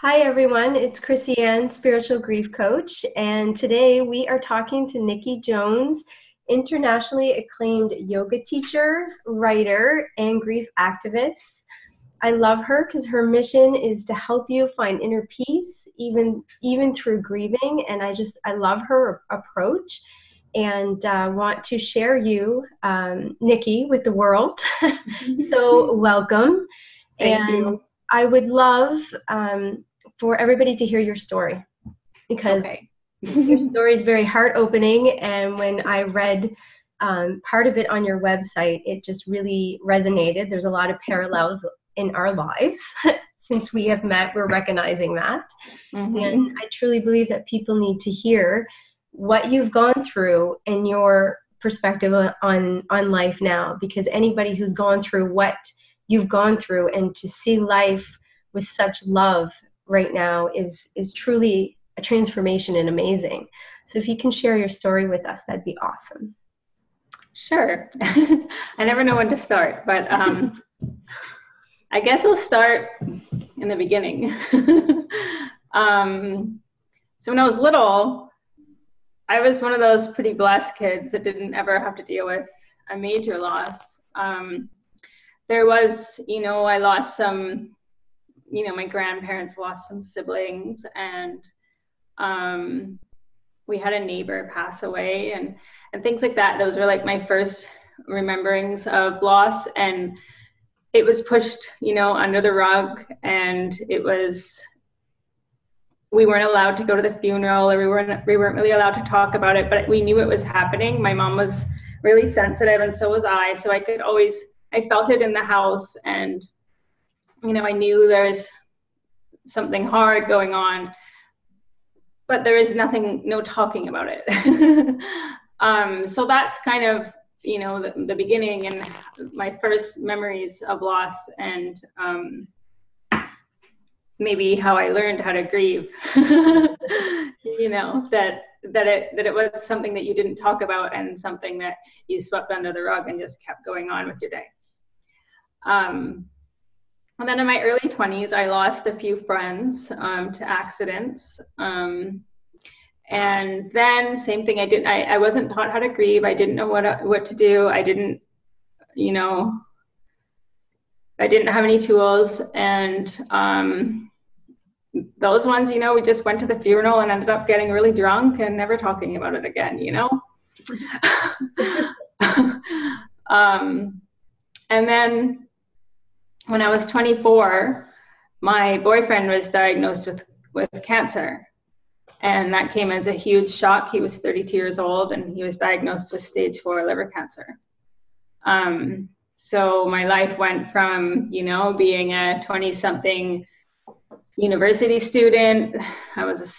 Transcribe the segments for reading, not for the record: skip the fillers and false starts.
Hi everyone, it's Chrissy Ann, spiritual grief coach, and today we are talking to Nikki Jones, internationally acclaimed yoga teacher, writer, and grief activist. I love her because her mission is to help you find inner peace even through grieving, and I love her approach and want to share you, Nikki, with the world. So welcome. Thank And you. I would love for everybody to hear your story because Okay. your story is very heart opening. And when I read part of it on your website, it just really resonated. There's a lot of parallels in our lives. Since we have met, we're recognizing that. And I truly believe that people need to hear what you've gone through and your perspective on life now, because anybody who's gone through what you've gone through and to see life with such love right now is truly a transformation and amazing. So if you can share your story with us, that'd be awesome. Sure. I never know when to start, but I guess I'll start in the beginning. So when I was little, I was one of those pretty blessed kids that didn't ever have to deal with a major loss. There was, I lost some, my grandparents lost some siblings, and we had a neighbor pass away and things like that. Those were like my first rememberings of loss, and it was pushed, under the rug, and we weren't allowed to go to the funeral, or we weren't really allowed to talk about it, but we knew it was happening. My mom was really sensitive, and so was I. So I felt it in the house, and, I knew there was something hard going on, but there is no talking about it. So that's kind of, the beginning and my first memories of loss, and maybe how I learned how to grieve. That it was something that you didn't talk about and something that you swept under the rug and just kept going on with your day. And then in my early 20s, I lost a few friends to accidents. And then same thing, I wasn't taught how to grieve. I didn't know what to do. I didn't have any tools. And those ones, we just went to the funeral and ended up getting really drunk and never talking about it again, And then when I was 24, my boyfriend was diagnosed with cancer. And that came as a huge shock. He was 32 years old, and he was diagnosed with stage 4 liver cancer. So my life went from, being a 20-something university student. I was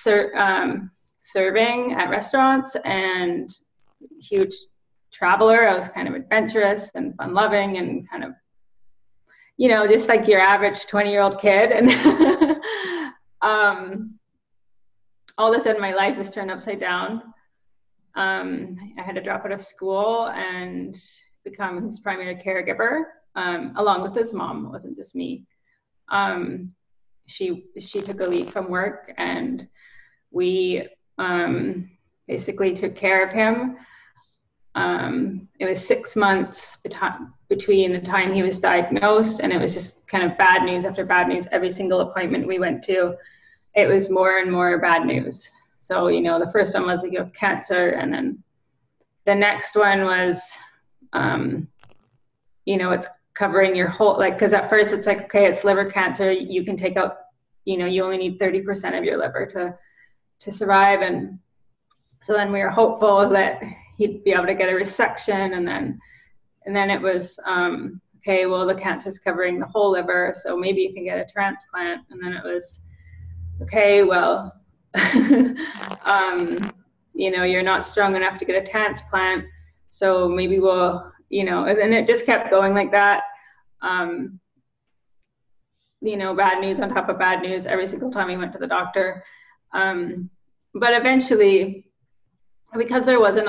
serving at restaurants and huge traveler. I was kind of adventurous and fun-loving and kind of, just like your average 20-year-old kid. And all of a sudden my life was turned upside down. I had to drop out of school and become his primary caregiver, along with his mom. It wasn't just me. She took a leave from work, and we basically took care of him. It was 6 months between the time he was diagnosed, and it was just kind of bad news after bad news. Every single appointment we went to, it was more and more bad news. So, the first one was you have cancer, and then the next one was, it's covering your whole, because at first it's like, okay, it's liver cancer. You can take out, you only need 30% of your liver to survive. And so then we were hopeful that he'd be able to get a resection. And then it was, okay, well, the cancer is covering the whole liver, so maybe you can get a transplant. And then it was, okay, well, you're not strong enough to get a transplant, so maybe we'll, and it just kept going like that. Bad news on top of bad news every single time we went to the doctor. But eventually, because there wasn't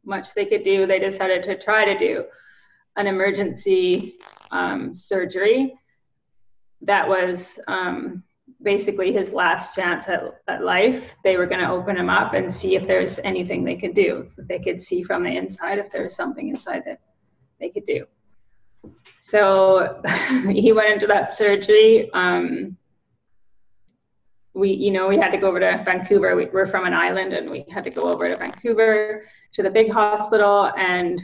much they could do, they decided to try to do an emergency surgery. that was basically his last chance at life. They were going to open him up and see if there's anything they could do. If they could see from the inside if there was something inside that they could do. So he went into that surgery. We had to go over to Vancouver. We're from an island, and we had to go over to Vancouver to the big hospital and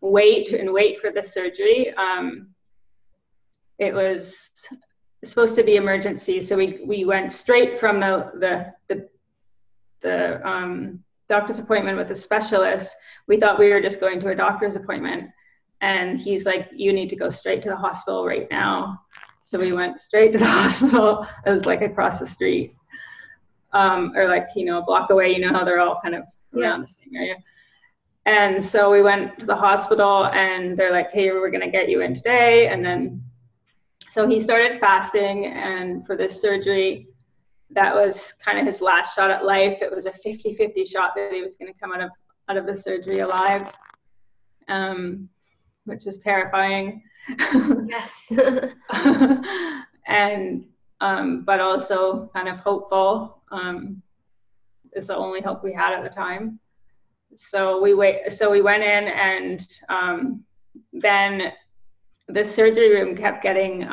wait for the surgery. It was supposed to be emergency, so we went straight from the doctor's appointment with the specialist. We thought we were just going to a doctor's appointment, and he's like, "You need to go straight to the hospital right now." So we went straight to the hospital. It was like across the street, or like, a block away. You know how they're all kind of around the same area. And so we went to the hospital, and they're like, "Hey, we're gonna get you in today." And then, so he started fasting, and for this surgery, that was kind of his last shot at life. It was a 50-50 shot that he was gonna come out of the surgery alive, which was terrifying. Yes. And but also kind of hopeful. Is the only hope we had at the time. So we went in, and then the surgery room kept getting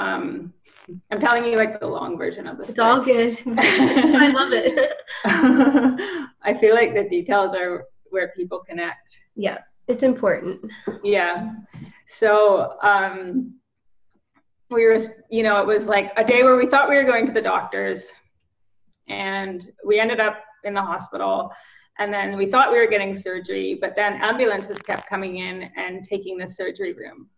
I'm telling you like the long version of the story. It's all good. I love it. I feel like the details are where people connect. Yeah, it's important. Yeah. So we were, it was like a day where we thought we were going to the doctors, and we ended up in the hospital, and then we thought we were getting surgery, but then ambulances kept coming in and taking the surgery room.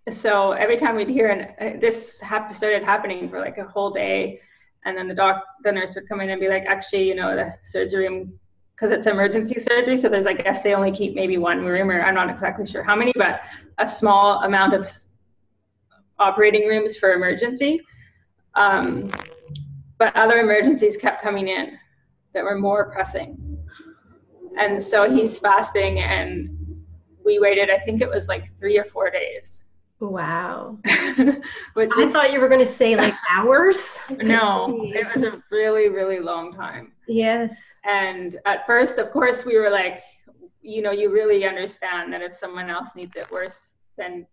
So every time we'd hear, and this started happening for like a whole day, and then the nurse would come in and be like, "Actually, the surgery room," because it's emergency surgery, so there's, I guess they only keep maybe one room, or I'm not exactly sure how many, but a small amount of operating rooms for emergency. But other emergencies kept coming in that were more pressing. And so he's fasting, and we waited, I think it was like 3 or 4 days. Wow. I thought you were going to say like hours. No, it was a really, really long time. Yes. And at first, of course, we were like, you really understand that if someone else needs it worse, then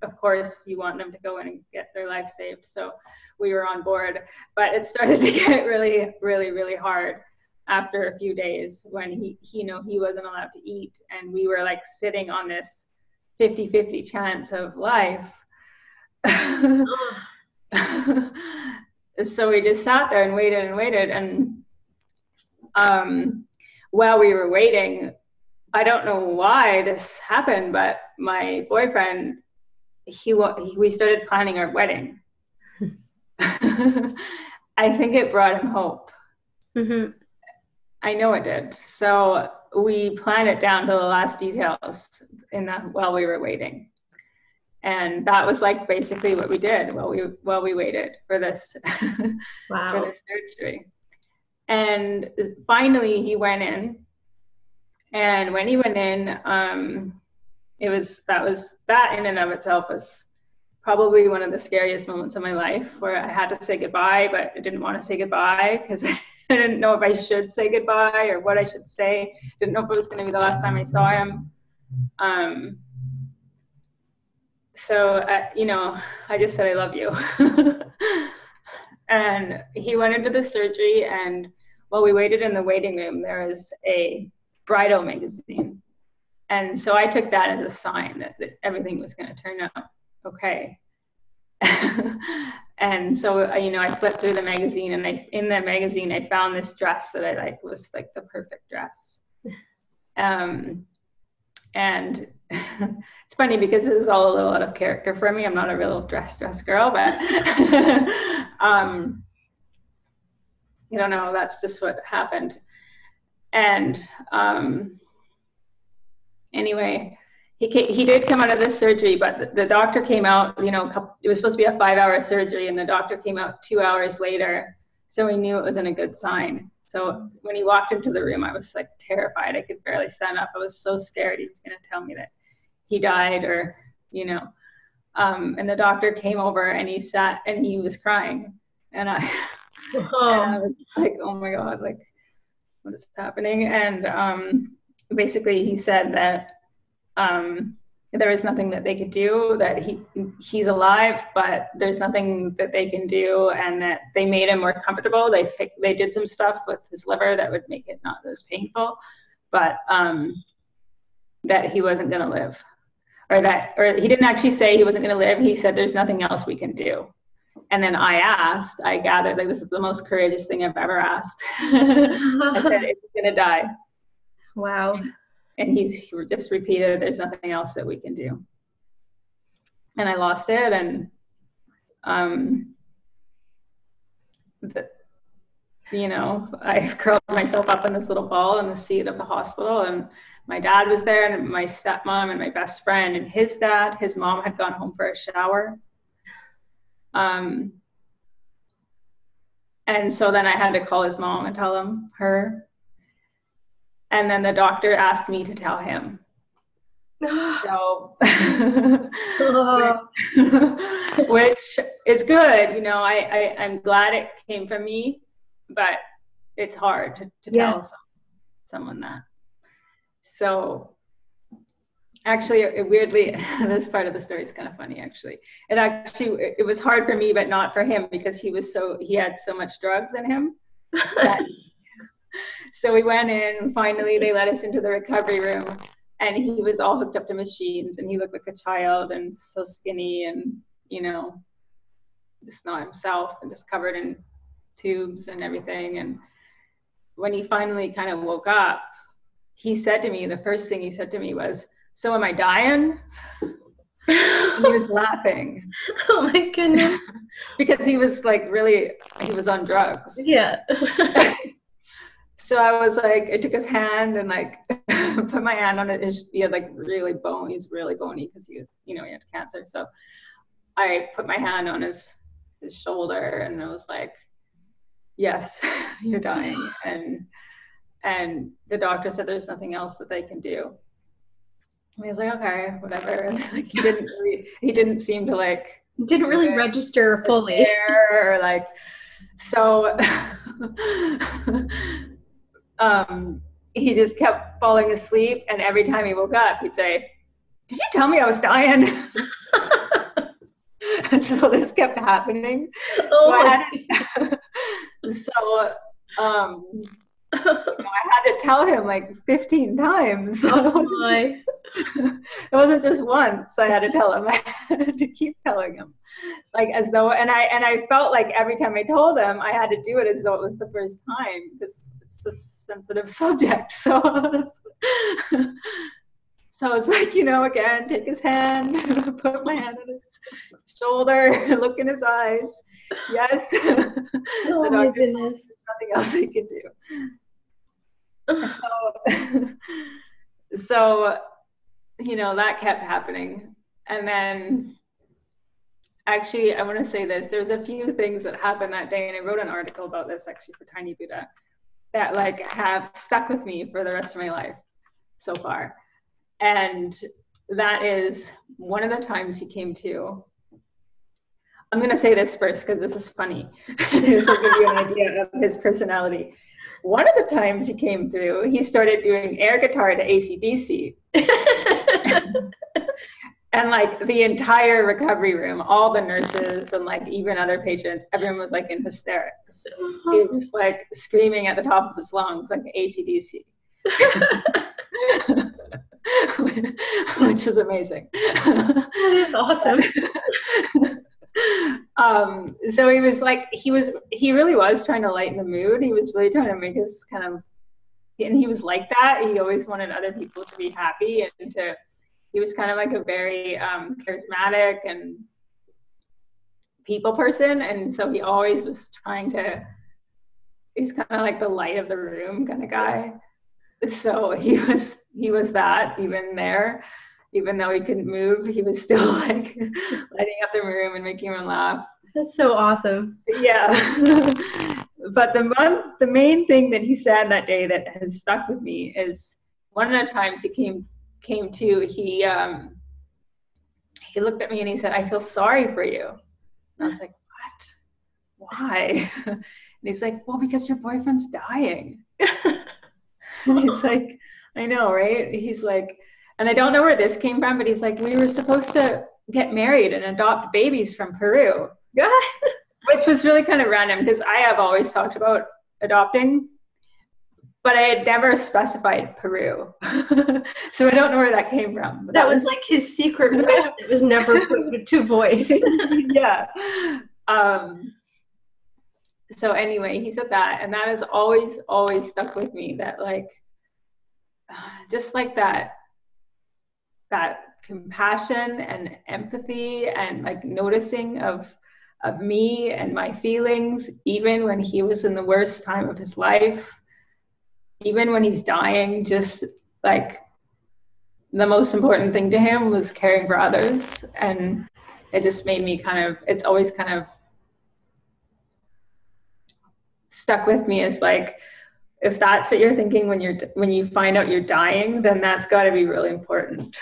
of course you want them to go in and get their life saved. So we were on board, but it started to get really, really, really hard after a few days when he wasn't allowed to eat, and we were like sitting on this 50-50 chance of life. So we just sat there and waited, and while we were waiting, I don't know why this happened, but my boyfriend, we started planning our wedding. I think it brought him hope. Mm-hmm. I know it did. So we planned it down to the last details while we were waiting. And that was like basically what we did while we waited for this, wow. for this surgery. And finally he went in. And when he went in, that in and of itself was probably one of the scariest moments of my life, where I had to say goodbye, but I didn't want to say goodbye because I didn't know if I should say goodbye or what I should say. Didn't know if it was going to be the last time I saw him. So, I just said, "I love you." And he went into the surgery, and while we waited in the waiting room, there was a bridal magazine. And so I took that as a sign that everything was going to turn out okay. And so, I flipped through the magazine, and in the magazine, I found this dress that I was like the perfect dress. And it's funny because this is all a little out of character for me. I'm not a real dress girl, but I don't know, that's just what happened. And anyway, he did come out of this surgery, but the doctor came out, it was supposed to be a 5-hour surgery, and the doctor came out 2 hours later. So we knew it wasn't a good sign. So when he walked into the room, I was like terrified. I could barely stand up. I was so scared he was going to tell me that he died, or, And the doctor came over and he sat and he was crying. And I was like, oh my God, like, what is happening? And basically he said that there is nothing that they could do, that he's alive, but there's nothing that they can do, and that they made him more comfortable. They did some stuff with his liver that would make it not as painful, but that he wasn't going to live, or he didn't actually say he wasn't going to live. He said there's nothing else we can do. And then I gathered, like, this is the most courageous thing I've ever asked. I said, "Is he going to die?" Wow. And he just repeated, "There's nothing else that we can do." And I lost it. And, I curled myself up in this little ball in the seat of the hospital. And my dad was there, and my stepmom, and my best friend, and his dad. His mom had gone home for a shower. And so then I had to call his mom and tell her. And then the doctor asked me to tell him. So, which is good. I'm glad it came from me, but it's hard to tell someone that. So actually, weirdly, this part of the story is kind of funny, actually. It was hard for me, but not for him, because he had so much drugs in him. So we went in, and finally they let us into the recovery room, and he was all hooked up to machines, and he looked like a child, and so skinny, and, just not himself, and just covered in tubes and everything. And when he finally kind of woke up, the first thing he said to me was, "So am I dying?" And he was laughing. Oh my goodness. Because he was he was on drugs. Yeah. So I was like, I took his hand and put my hand on it. He had really bony. He's really bony because he was, he had cancer. So I put my hand on his shoulder, and I was like, "Yes, you're dying." And the doctor said there's nothing else that they can do. And he was like, "Okay, whatever." And he didn't seem to didn't really register fully. Or so he just kept falling asleep, and every time he woke up, he'd say, "Did you tell me I was dying?" And so this kept happening. I had to tell him 15 times. Oh my. It wasn't just once. I had to tell him. I had to keep telling him, as though. And I felt like every time I told him, I had to do it as though it was the first time, because it's a sensitive subject. So I was like, again, take his hand, put my hand on his shoulder, look in his eyes. Yes. Oh my goodness. Nothing else he could do. So that kept happening. And then, actually, I want to say this. There's a few things that happened that day, and I wrote an article about this actually for Tiny Buddha, that have stuck with me for the rest of my life so far. And that is one of the times he came to. I'm going to say this first because this is funny. This will give you an idea of his personality. One of the times he came through, he started doing air guitar to AC/DC. And the entire recovery room, all the nurses and even other patients, everyone was in hysterics. He was just screaming at the top of his lungs, AC/DC. Which is amazing. That is awesome. So he really was trying to lighten the mood. He was really trying to make us and he was like that. He always wanted other people to be happy, and he was kind of a very charismatic and people person. And so he always was he's kind of the light of the room kind of guy. So he was that, even there, even though he couldn't move, he was still lighting up the room and making everyone laugh. That's so awesome. Yeah. But the main thing that he said that day that has stuck with me is one of the times he came to, he looked at me and he said, I feel sorry for you. And I was like, what? Why? And he's like, well, because your boyfriend's dying. And he's like, I know, right? He's like, and I don't know where this came from, but he's like, we were supposed to get married and adopt babies from Peru. Yeah. Which was really kind of random because I have always talked about adopting, but I had never specified Peru. So I don't know where that came from. That was like his secret wish that was never put to voice. Yeah. So anyway, he said that, and that has always stuck with me, that like, just like that compassion and empathy and like noticing of me and my feelings, even when he was in the worst time of his life, even when he's dying, just like the most important thing to him was caring for others. And it just made me it's always kind of stuck with me as like, if that's what you're thinking when you find out you're dying, then that's got to be really important.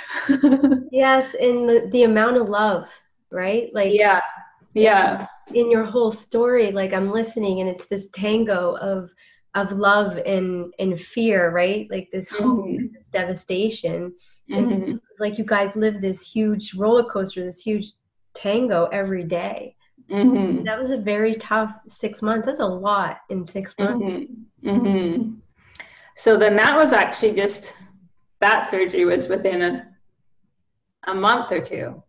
Yes, and the amount of love, right? Like, yeah. In your whole story, like I'm listening, and it's this tango of love and fear, right? Like this hope, this devastation, and like you guys live this huge roller coaster, this huge tango every day. That was a very tough 6 months. That's a lot in 6 months. So then that was actually that surgery was within a month or two.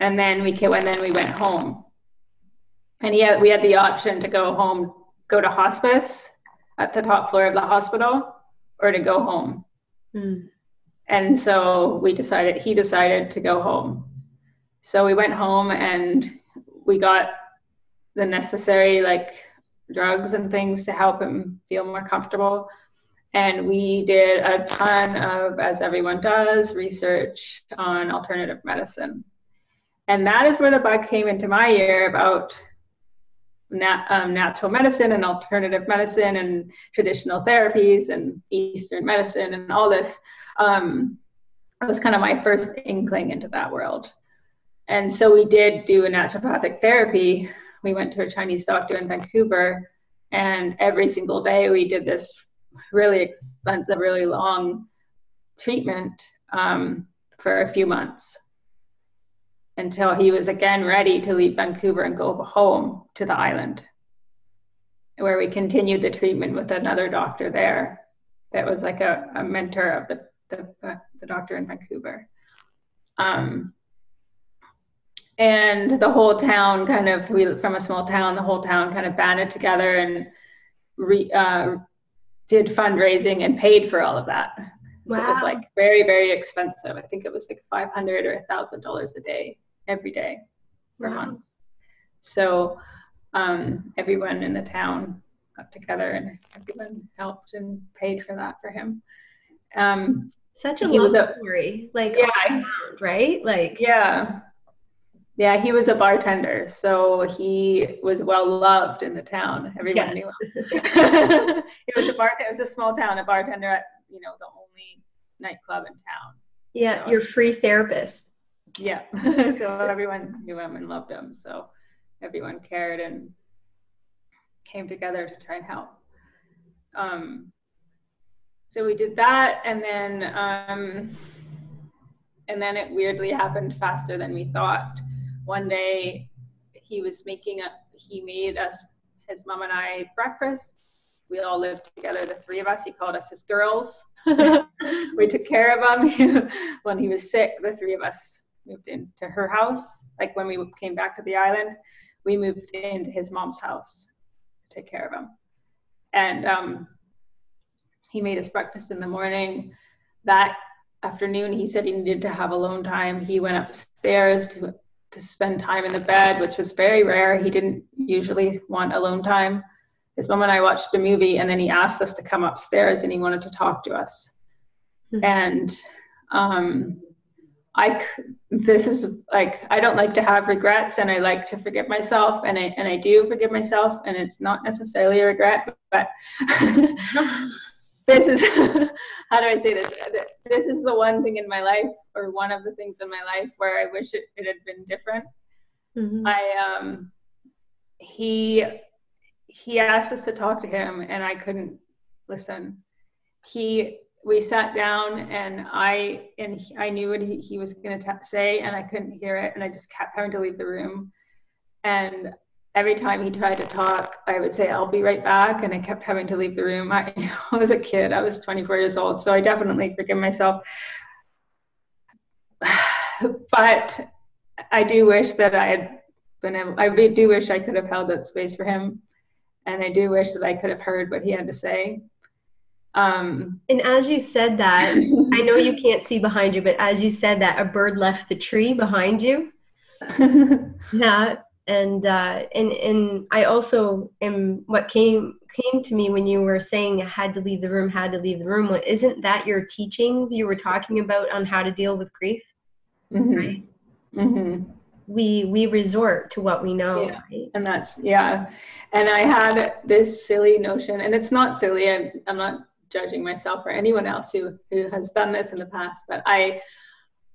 And then we went home. And we had the option to go home, go to hospice at the top floor of the hospital, or to go home. And so he decided to go home. So we went home and we got the necessary like drugs and things to help him feel more comfortable. And we did a ton of, as everyone does, research on alternative medicine. And that is where the bug came into my ear about natural medicine and alternative medicine and traditional therapies and Eastern medicine and all this. It was kind of my first inkling into that world. And so we did do a naturopathic therapy. We went to a Chinese doctor in Vancouver, and every single day we did this really expensive, really long treatment for a few months until he was again ready to leave Vancouver and go home to the island, where we continued the treatment with another doctor there that was like a mentor of the doctor in Vancouver. And the whole town from a small town, the whole town kind of banded together and did fundraising and paid for all of that. So It was like very, very expensive. I think it was like $500 or $1,000 a day, every day for months. So everyone in the town got together and everyone helped and paid for that for him. Such a love story, like all around, right? Like Yeah, he was a bartender, so he was well loved in the town. Everyone knew him. It was a small town, a bartender at the only nightclub in town. Yeah, so, your free therapist. Yeah, so everyone knew him and loved him. So everyone cared and came together to try and help. So we did that, and then it weirdly happened faster than we thought. One day his mom and I, breakfast. We all lived together, the three of us. He called us his girls. We took care of him. When he was sick, the three of us moved into her house. Like when we came back to the island, we moved into his mom's house to take care of him. And he made us breakfast in the morning. That afternoon, he said he needed to have alone time. He went upstairs to spend time in the bed, which was very rare. He didn't usually want alone time. His mom and I watched a movie, and then he asked us to come upstairs, and he wanted to talk to us. And this is like, I don't like to have regrets, and I like to forgive myself, and I do forgive myself, and it's not necessarily a regret, but this is, how do I say this? This is the one thing in my life, or one of the things in my life, where I wish it had been different. Mm-hmm. He asked us to talk to him, and I couldn't listen. We sat down, and I knew what he was going to say, and I couldn't hear it, and I just kept having to leave the room. And every time he tried to talk, I would say, I'll be right back, and I kept having to leave the room. I was a kid. I was 24 years old, so I definitely forgive myself. But I do wish that I do wish I could have held that space for him, and I do wish that I could have heard what he had to say. And as you said that, I know you can't see behind you, but as you said that, a bird left the tree behind you. Yeah. And I also am, what came to me when you were saying I had to leave the room, isn't that your teachings you were talking about on how to deal with grief? Mm-hmm. Right? Mm-hmm. We resort to what we know. Yeah. Right? And and I had this silly notion, and it's not silly, I'm not judging myself or anyone else who has done this in the past, but I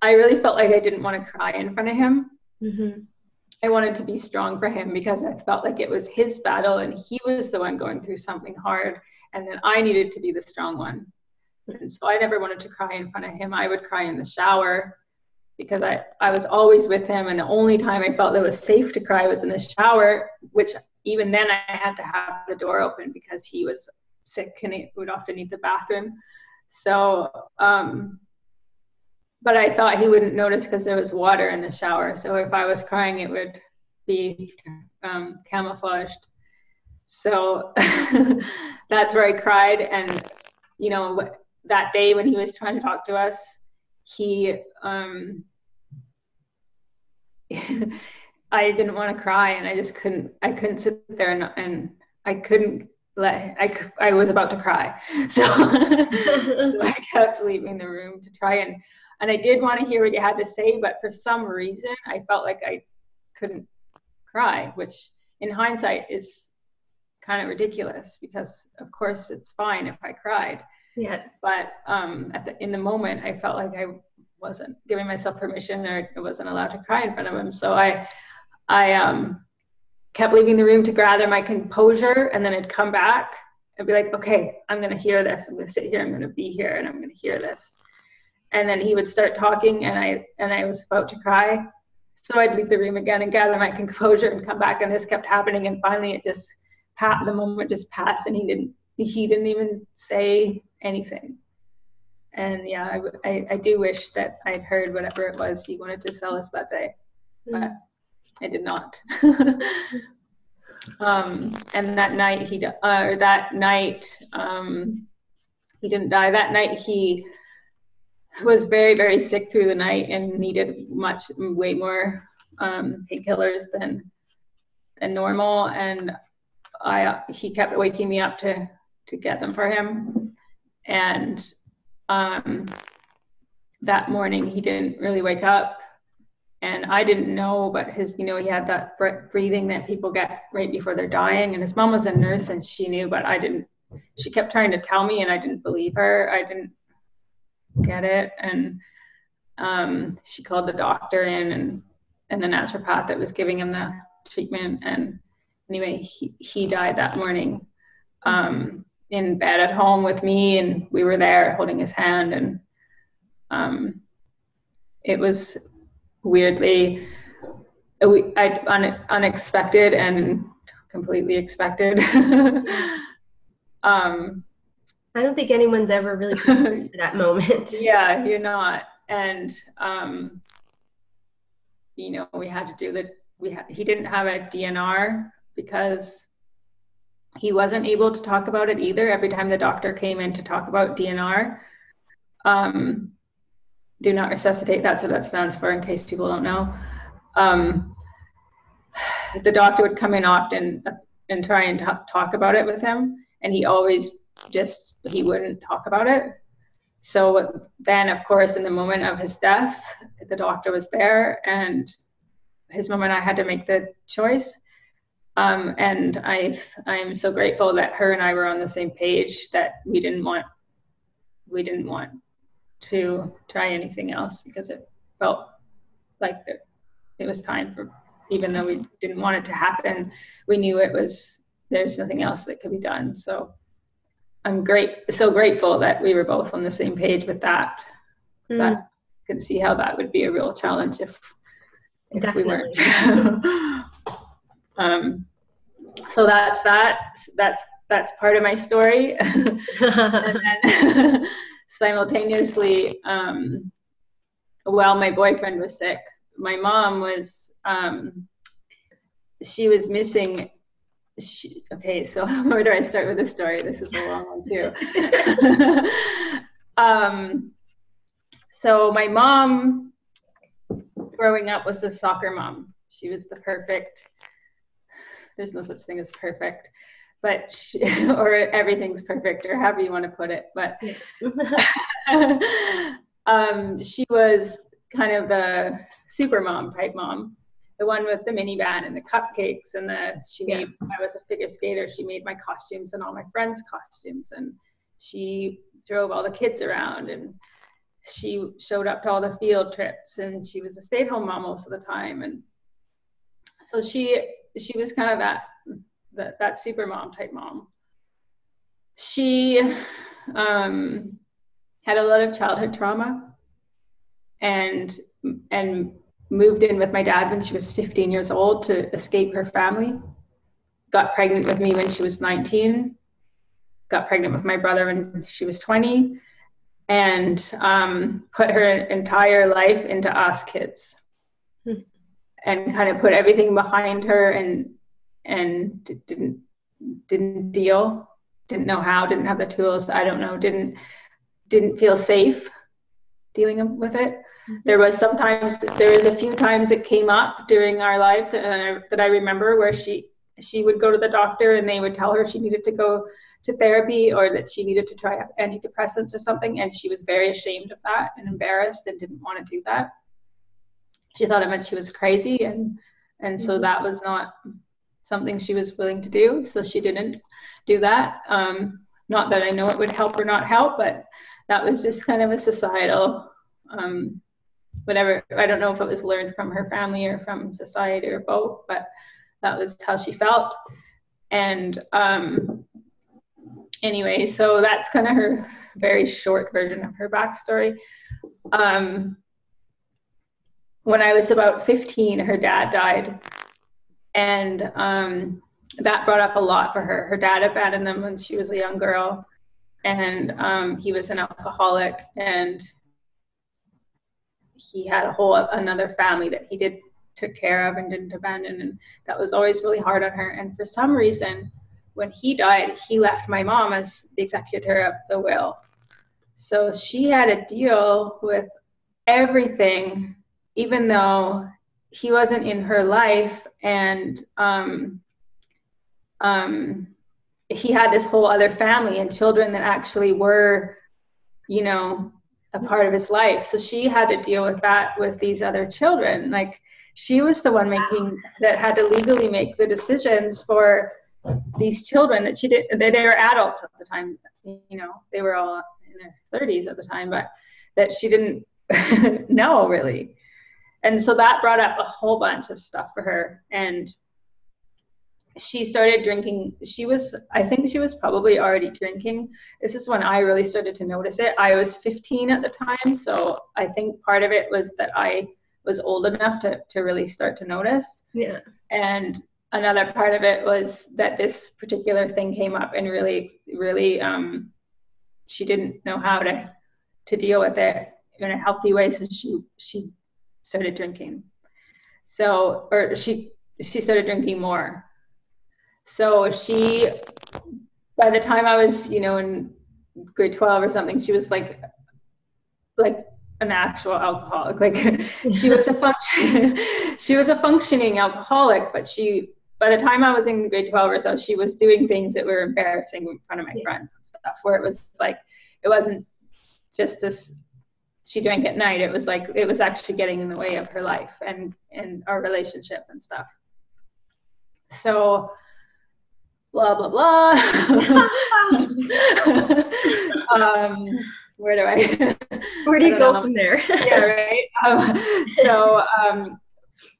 really felt like I didn't want to cry in front of him. Mm-hmm. I wanted to be strong for him, because I felt like it was his battle, and he was the one going through something hard, and then I needed to be the strong one. And so I never wanted to cry in front of him. I would cry in the shower, because I was always with him, and the only time I felt that it was safe to cry was in the shower, which even then I had to have the door open because he was sick and he would often need the bathroom. So, but I thought he wouldn't notice because there was water in the shower. So if I was crying, it would be camouflaged. So that's where I cried. And, you know, that day when he was trying to talk to us, I didn't want to cry, and I just I couldn't sit there, and I couldn't I was about to cry. So, so I kept leaving the room to try and I did want to hear what you had to say, but for some reason I felt like I couldn't cry, which in hindsight is kind of ridiculous, because of course it's fine if I cried. Yeah. But in the moment I felt like I wasn't giving myself permission, or I wasn't allowed to cry in front of him. So I kept leaving the room to gather my composure, and then I'd come back and be like, okay, I'm going to hear this. I'm going to sit here. I'm going to be here, and I'm going to hear this. And then he would start talking, and I was about to cry. So I'd leave the room again and gather my composure and come back, and this kept happening. And finally the moment just passed, and he didn't even say anything. And yeah, I do wish that I'd heard whatever it was he wanted to tell us that day, but I did not. And that night he didn't die. That night he was very, very sick through the night and needed way more painkillers than normal. And he kept waking me up to get them for him. And that morning he didn't really wake up, and I didn't know, but he had that breathing that people get right before they're dying. And his mom was a nurse, and she knew, but I didn't. She kept trying to tell me, and I didn't believe her. I didn't get it. And she called the doctor in, and the naturopath that was giving him the treatment. And anyway, he died that morning in bed at home with me, and we were there holding his hand. And it was weirdly unexpected and completely expected. I don't think anyone's ever really prepared for that moment. Yeah, you're not. And we had to do he didn't have a DNR because he wasn't able to talk about it either. Every time the doctor came in to talk about DNR, do not resuscitate, that's what that stands for, in case people don't know. The doctor would come in often and try and talk about it with him, and he always he wouldn't talk about it. So then, of course, in the moment of his death, the doctor was there, and his mom and I had to make the choice. And I'm so grateful that her and I were on the same page, that we didn't want we didn't want to try anything else because it felt like it was time for, even though we didn't want it to happen, we knew there's nothing else that could be done. So I'm so grateful that we were both on the same page with that. That I could see how that would be a real challenge if we weren't. So that's part of my story. And then simultaneously, while my boyfriend was sick, my mom was, she was missing. Okay, so where do I start with this story? This is a long one too. So my mom, growing up, was a soccer mom. She was the perfect, there's no such thing as perfect, but or everything's perfect, or however you want to put it. But she was kind of the super mom type mom, the one with the minivan and the cupcakes, and I was a figure skater. She made my costumes and all my friends' costumes, and she drove all the kids around, and she showed up to all the field trips, and she was a stay-at-home mom most of the time. And so she was kind of that super mom type mom. She had a lot of childhood trauma, and moved in with my dad when she was 15 years old to escape her family. Got pregnant with me when she was 19. Got pregnant with my brother when she was 20. And put her entire life into us kids, and kind of put everything behind her, and didn't deal, didn't know how, didn't have the tools, I don't know, didn't feel safe dealing with it. There was a few times it came up during our lives that I remember, where she would go to the doctor and they would tell her she needed to go to therapy, or that she needed to try antidepressants or something, and she was very ashamed of that and embarrassed and didn't want to do that. She thought it meant she was crazy, and so that was not something she was willing to do, so she didn't do that. Not that I know it would help or not help, but that was just kind of a societal whatever. I don't know if it was learned from her family or from society or both, but that was how she felt. And anyway, so that's kind of her very short version of her backstory. When I was about 15, her dad died, and that brought up a lot for her. Her dad abandoned them when she was a young girl, and he was an alcoholic, and he had another family that he took care of and didn't abandon, and that was always really hard on her. And for some reason, when he died, he left my mom as the executor of the will. So she had to deal with everything, even though he wasn't in her life, and he had this whole other family and children that actually were, a part of his life. So she had to deal with that with these other children. Like, she was the one that had to legally make the decisions for these children that she did. They were adults at the time, they were all in their 30s at the time, but that she didn't know really. And so that brought up a whole bunch of stuff for her. And she started drinking. I think she was probably already drinking. This is when I really started to notice it. I was 15 at the time. So I think part of it was that I was old enough to really start to notice. Yeah. And another part of it was that this particular thing came up, and really, she didn't know how to deal with it in a healthy way. So she started drinking. Or she started drinking more. So by the time I was, in grade 12 or something, she was like an actual alcoholic. Like, she was a functioning alcoholic, but by the time I was in grade 12 or so, she was doing things that were embarrassing in front of my friends and stuff, where it was like, it wasn't just this, she drank at night. It was like, it was actually getting in the way of her life and our relationship and stuff. So, blah, blah, blah. where do I Where do you go from there? Yeah, right.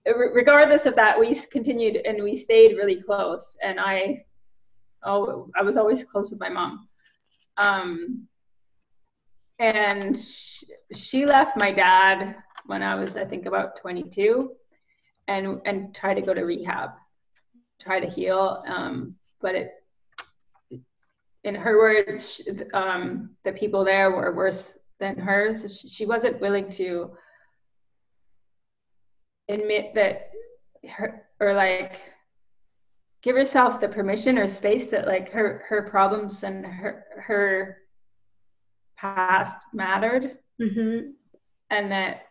Regardless of that, we continued and we stayed really close, and I was always close with my mom. And she left my dad when I was, I think, about 22, and tried to go to rehab, try to heal. But in her words, the people there were worse than her. So she wasn't willing to admit that give herself the permission or space that like her problems and her past mattered. Mm-hmm. And that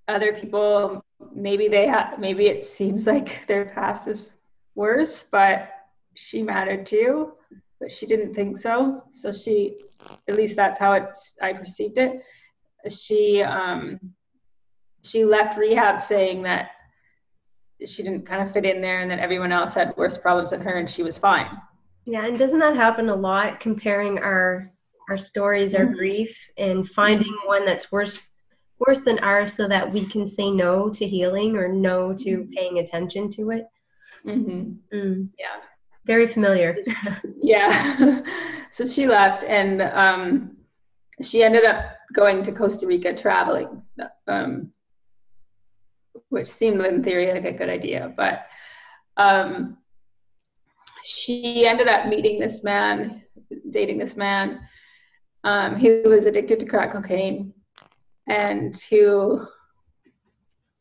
other people, maybe it seems like their past is worse, but she mattered too, but she didn't think so. So at least that's how I perceived it. She left rehab saying that she didn't kind of fit in there and that everyone else had worse problems than her and she was fine. Yeah, and doesn't that happen a lot, comparing our stories, our grief, and finding one that's worse than ours so that we can say no to healing or no to paying attention to it? Yeah. Very familiar. Yeah. So she left, and she ended up going to Costa Rica traveling, which seemed in theory like a good idea, but she ended up dating this man who was addicted to crack cocaine, and who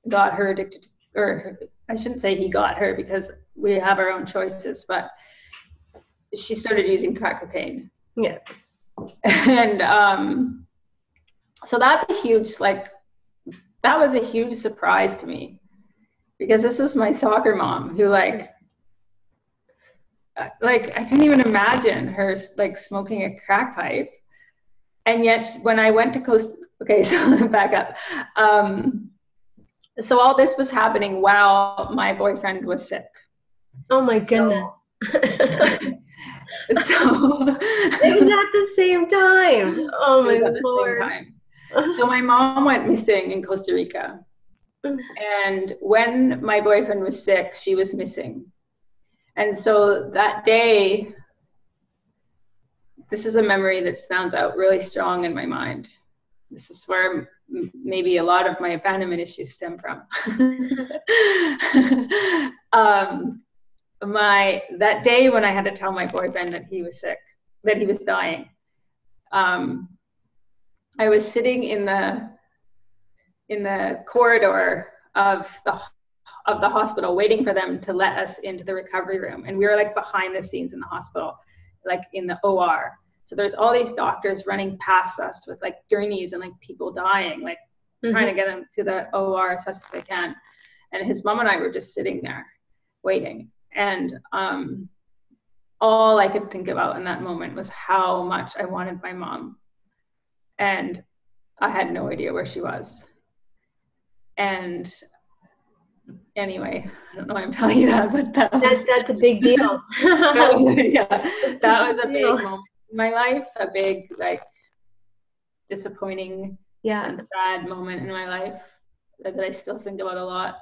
got her addicted to, or I shouldn't say he got her because we have our own choices, but she started using crack cocaine. Yeah. And so that was a huge surprise to me, because this was my soccer mom who I couldn't even imagine her like smoking a crack pipe. And yet when I went to so back up. So all this was happening while my boyfriend was sick. Oh my goodness. So maybe not the same time. Oh my Lord. So my mom went missing in Costa Rica. And when my boyfriend was sick, she was missing. And so that day, this is a memory that stands out really strong in my mind. This is where maybe a lot of my abandonment issues stem from. That day when I had to tell my boyfriend that he was sick, that he was dying, I was sitting in the corridor of the hospital waiting for them to let us into the recovery room, and we were like behind the scenes in the hospital, like in the OR. So there's all these doctors running past us with like gurneys and like people dying, like trying to get them to the OR as fast as they can. And his mom and I were just sitting there waiting. And all I could think about in that moment was how much I wanted my mom. And I had no idea where she was. And anyway, I don't know why I'm telling you that, but that's a big deal. that was a big moment in my life, a big like disappointing and sad moment in my life that I still think about a lot.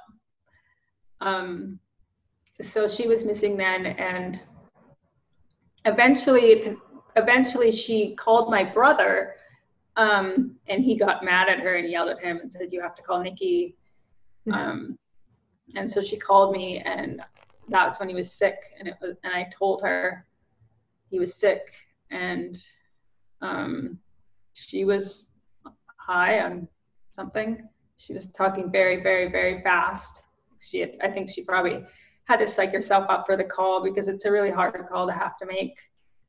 So she was missing then, and eventually she called my brother, and he got mad at her and yelled at him and said, "You have to call Nikki." And so she called me, and that's when he was sick, and I told her he was sick, and she was high on something. She was talking very, very, very fast. I think she probably had to psych herself up for the call, because it's a really hard call to have to make.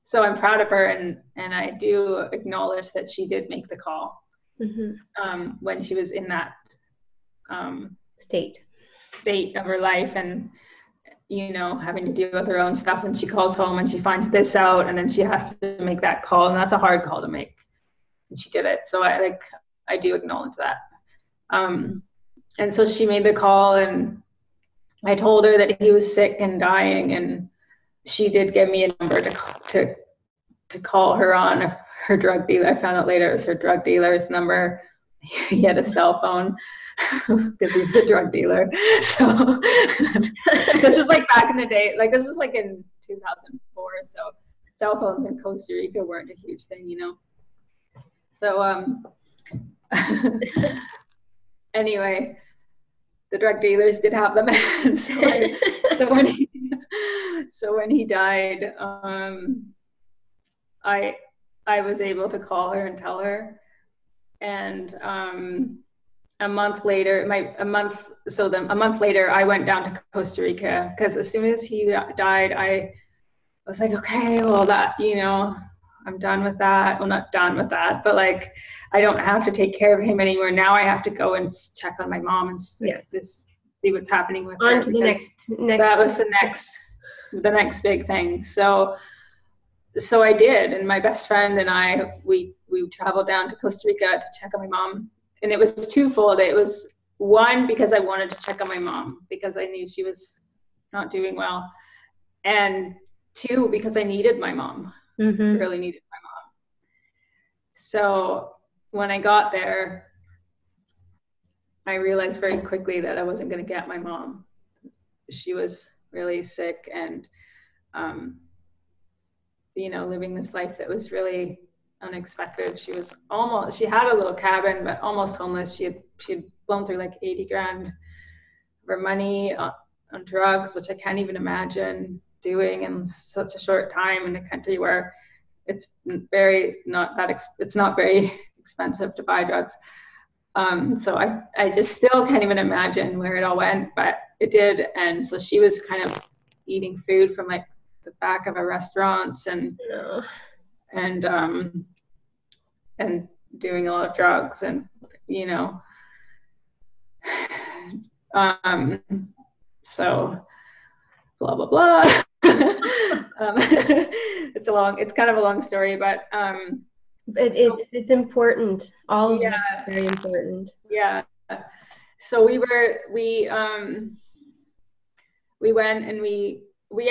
So I'm proud of her, and I do acknowledge that she did make the call when she was in that state of her life, and having to deal with her own stuff, and she calls home and she finds this out, and then she has to make that call, and that's a hard call to make, and she did it. So I do acknowledge that. And so she made the call, and I told her that he was sick and dying, and she did give me a number to call her on, her drug dealer. I found out later it was her drug dealer's number. He had a cell phone because he was a drug dealer. So this was like back in the day, like this was like in 2004. So cell phones in Costa Rica weren't a huge thing, you know. So anyway, the drug dealers did have them. So when he died, I was able to call her and tell her, and a month later, a month later, I went down to Costa Rica, because as soon as he died, I was like, okay, well, that, you know, I'm done with that. Well, not done with that, but like, I don't have to take care of him anymore. Now I have to go and check on my mom and see what's happening with her. On to the next. That was the next big thing. So I did, and my best friend and I, we traveled down to Costa Rica to check on my mom. And it was twofold. It was one, because I wanted to check on my mom because I knew she was not doing well. And two, because I needed my mom. Really needed my mom. So when I got there, I realized very quickly that I wasn't going to get my mom. She was really sick and, you know, living this life that was really unexpected. She had a little cabin, but almost homeless. She had blown through like 80 grand of her money on drugs, which I can't even imagine doing in such a short time in a country where it's not very expensive to buy drugs. So I just still can't even imagine where it all went, but it did. And so she was kind of eating food from like the back of a restaurant and doing a lot of drugs, and, you know, so blah, blah, blah. It's kind of a long story, but it's important. All of it is very important. Yeah. So we went and we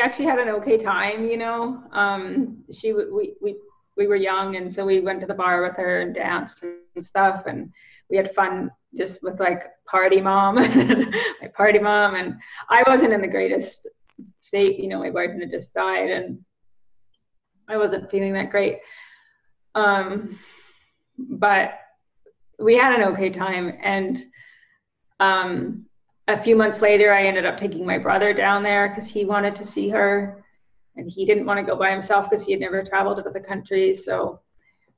actually had an okay time, you know. We were young, and so we went to the bar with her and danced and stuff, and we had fun just with like party mom, my party mom. And I wasn't in the greatest state, you know. My boyfriend had just died, and I wasn't feeling that great. But we had an okay time, and a few months later, I ended up taking my brother down there because he wanted to see her, and he didn't want to go by himself because he had never traveled to the country. So,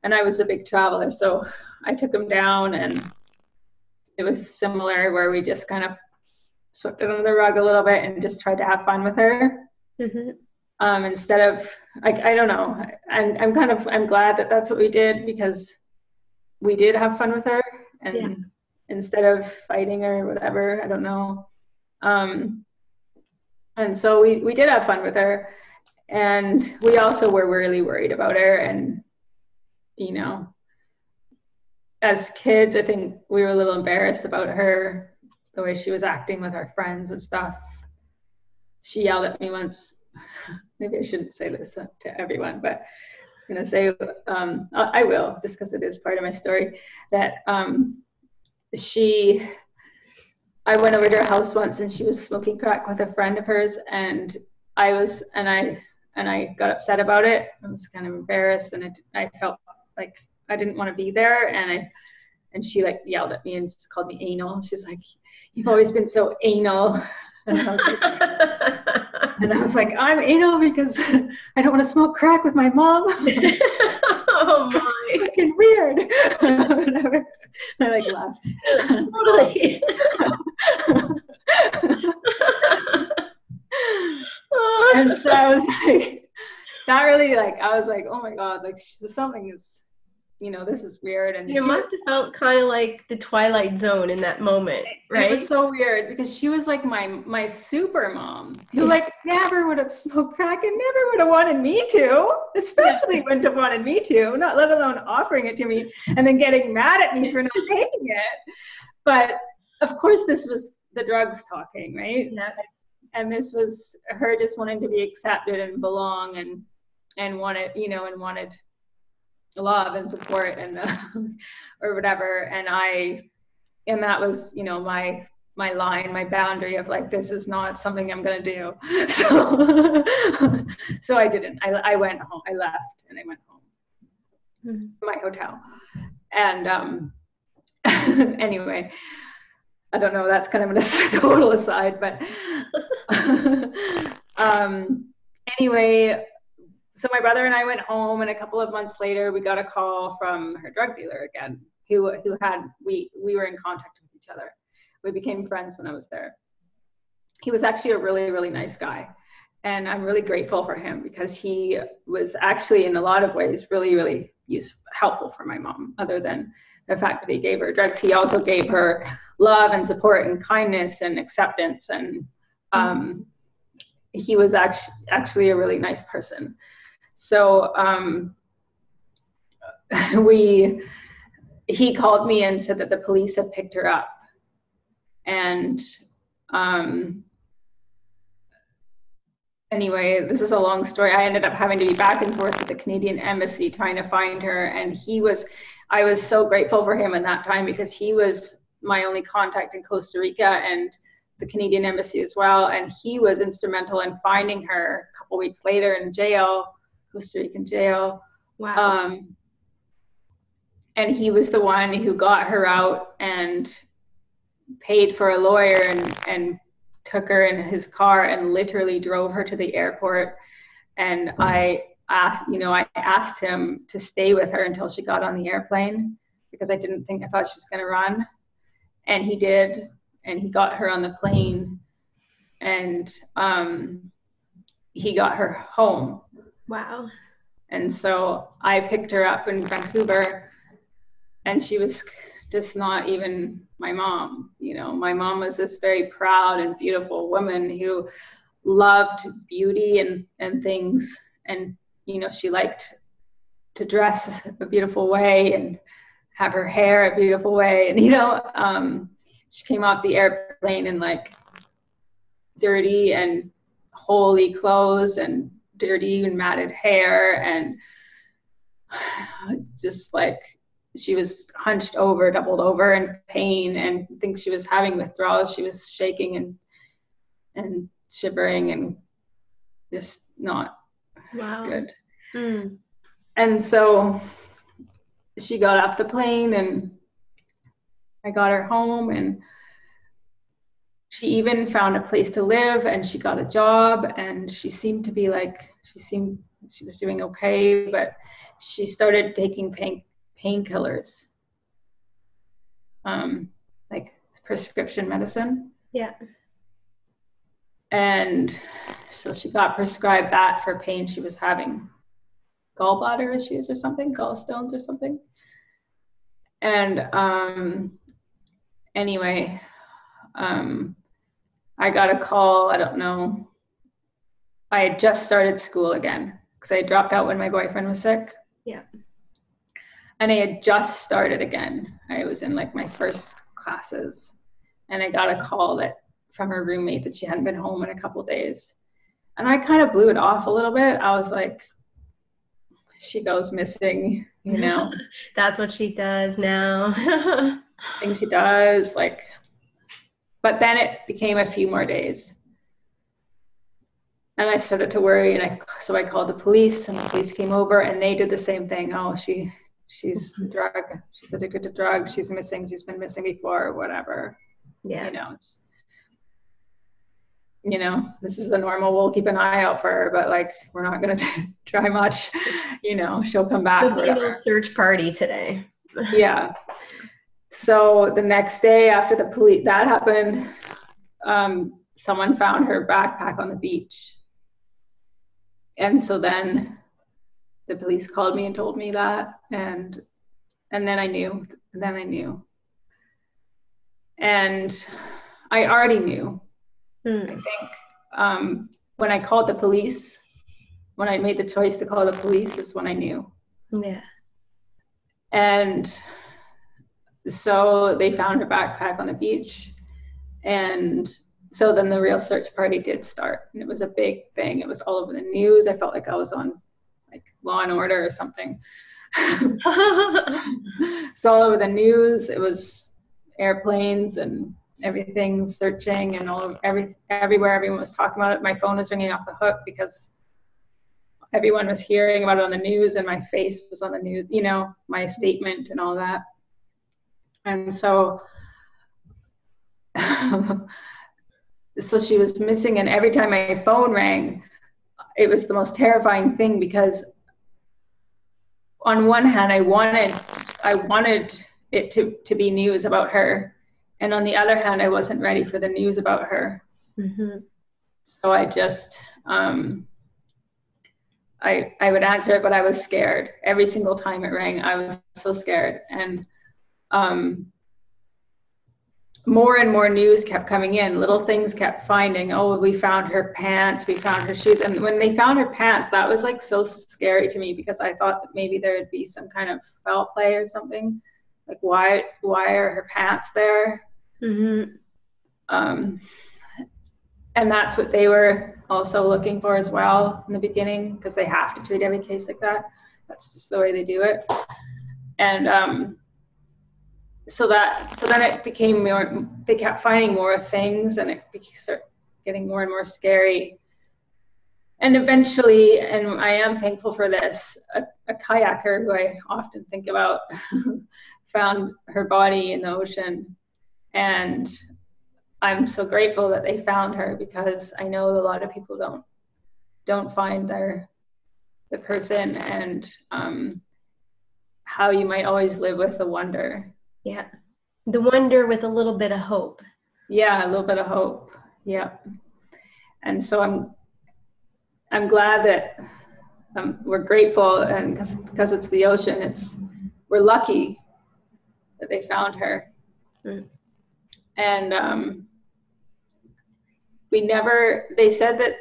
and I was a big traveler, so I took him down, and it was similar, where we just kind of swept it under the rug a little bit and just tried to have fun with her. Instead of, like, I don't know, I'm glad that that's what we did, because we did have fun with her, and instead of fighting her or whatever, I don't know. And so we did have fun with her, and we also were really worried about her. And, you know, as kids, I think we were a little embarrassed about her, the way she was acting with our friends and stuff. She yelled at me once. Maybe I shouldn't say this to everyone, but I was going to say, I will, just because it is part of my story, that I went over to her house once, and she was smoking crack with a friend of hers, and I got upset about it. I was kind of embarrassed, and I felt like I didn't want to be there, and she like yelled at me and called me anal. She's like, "You've always been so anal." And I was like, I'm anal because I don't want to smoke crack with my mom. Oh my. It's fucking weird. And I like laughed. Totally. And so I was like, that really, like, I was like, oh my God, like something is, you know, this is weird. And it must have felt kind of like the Twilight Zone in that moment, right? It was so weird, because she was like my super mom, who like never would have smoked crack and never would have wanted me to, especially wouldn't have wanted me to, not let alone offering it to me and then getting mad at me for not taking it. But of course, this was the drugs talking, right? Yeah. And this was her just wanting to be accepted and belong, and wanted, you know, and wanted love and support and or whatever. And that was, you know, my line, my boundary of like, this is not something I'm going to do. So, so I didn't, I went home, I left and I went home to my hotel. And, anyway, I don't know, that's kind of a total aside, but, anyway, so my brother and I went home, and a couple of months later, we got a call from her drug dealer again, who had, we were in contact with each other. We became friends when I was there. He was actually a really, really nice guy. And I'm really grateful for him because he was actually in a lot of ways really, really helpful for my mom, other than the fact that he gave her drugs. He also gave her love and support and kindness and acceptance. And he was actually a really nice person. So he called me and said that the police had picked her up. And anyway, this is a long story. I ended up having to be back and forth with the Canadian Embassy trying to find her. And I was so grateful for him in that time because he was my only contact in Costa Rica and the Canadian Embassy as well. And he was instrumental in finding her a couple weeks later in jail, Costa Rican jail. Wow. And he was the one who got her out and paid for a lawyer and took her in his car and literally drove her to the airport. And I asked him to stay with her until she got on the airplane because I thought she was going to run. And he did. And he got her on the plane and he got her home. Wow. And so I picked her up in Vancouver and she was just not even my mom. You know, my mom was this very proud and beautiful woman who loved beauty and things. And, you know, she liked to dress a beautiful way and have her hair a beautiful way. And, you know, she came off the airplane in like dirty and holey clothes and dirty and matted hair. And just like, she was hunched over, doubled over in pain and thinks she was having withdrawals. She was shaking and shivering and just not good. And so she got off the plane and I got her home and she even found a place to live and she got a job and she seemed to be like, she was doing okay, but she started taking painkillers, like prescription medicine. Yeah. And so she got prescribed that for pain she was having, gallbladder issues or something, gallstones or something. And anyway, I got a call, I don't know, I had just started school again because I dropped out when my boyfriend was sick. Yeah. And I had just started again. I was in like my first classes and I got a call from her roommate that she hadn't been home in a couple of days. And I kind of blew it off a little bit. I was like, she goes missing, you know. That's what she does now. Things she does, like, but then it became a few more days. And I started to worry so I called the police and the police came over and they did the same thing. Oh, she's addicted to drugs, she's missing, she's been missing before or whatever. Yeah. You know, this is the normal, we'll keep an eye out for her, but like, we're not going to try much, you know, she'll come back. There'll be a little search party today. Yeah. So the next day after that happened, someone found her backpack on the beach. And so then the police called me and told me that. And then I knew. And I already knew. I think when I called the police, when I made the choice to call the police is when I knew. Yeah. And so they found her backpack on the beach. And so then the real search party did start. And it was a big thing. It was all over the news. I felt like I was on like Law and Order or something. It's all over the news. It was airplanes and everything, searching, and everywhere everyone was talking about it. My phone was ringing off the hook because everyone was hearing about it on the news, and my face was on the news, you know, my statement and all that. And so so she was missing, and every time my phone rang, it was the most terrifying thing, because on one hand I wanted it to be news about her, and on the other hand I wasn't ready for the news about her. Mm-hmm. So I just I would answer it, but I was scared. Every single time it rang, I was so scared. And more and more news kept coming in. Little things kept finding. Oh, we found her pants, we found her shoes. And when they found her pants, that was like so scary to me, because I thought that maybe there would be some kind of foul play or something. Like, why are her pants there? Mm-hmm. And that's what they were also looking for as well in the beginning, because they have to treat every case like that. That's just the way they do it. And so then it became more, they kept finding more things, and it started getting more and more scary. And eventually, and I am thankful for this, a kayaker who I often think about found her body in the ocean. And I'm so grateful that they found her, because I know a lot of people don't find the person, and how you might always live with the wonder. Yeah. The wonder with a little bit of hope. Yeah, a little bit of hope. Yeah. And so I'm glad that we're grateful, and because it's the ocean, we're lucky that they found her. Mm. And they said that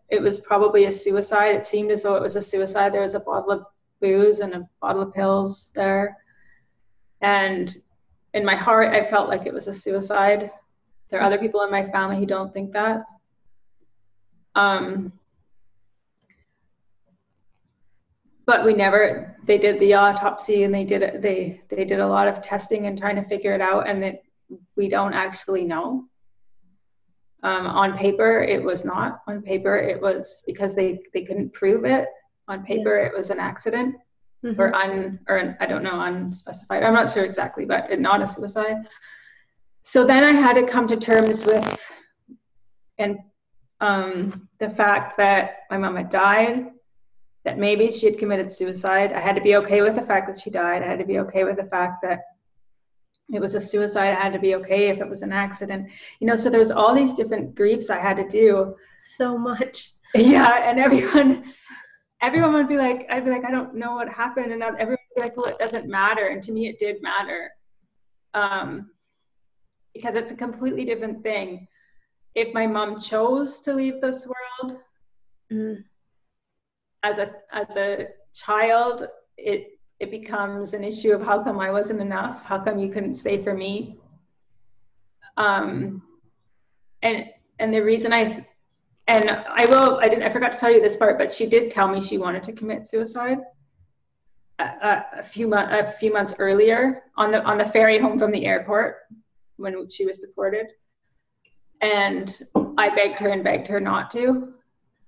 it was probably a suicide. It seemed as though it was a suicide. There was a bottle of booze and a bottle of pills there. And in my heart, I felt like it was a suicide. There are other people in my family who don't think that. But they did the autopsy, and they did a lot of testing and trying to figure it out, and we don't actually know. On paper, it was not. On paper, it was because they couldn't prove it. On paper, it was an accident. Mm-hmm. or I don't know, unspecified. I'm not sure exactly, but not a suicide. So then I had to come to terms with the fact that my mom had died, that maybe she had committed suicide. I had to be okay with the fact that she died. I had to be okay with the fact that it was a suicide. I had to be okay if it was an accident. You know, so there was all these different griefs I had to do. So much. Yeah, and everyone would be like, I'd be like, I don't know what happened. And everyone would be like, well, it doesn't matter. And to me, it did matter. Because it's a completely different thing. If my mom chose to leave this world, as a child, it becomes an issue of how come I wasn't enough? How come you couldn't stay for me? And the reason I forgot to tell you this part, but she did tell me she wanted to commit suicide a few months earlier on the ferry home from the airport when she was deported. And I begged her not to,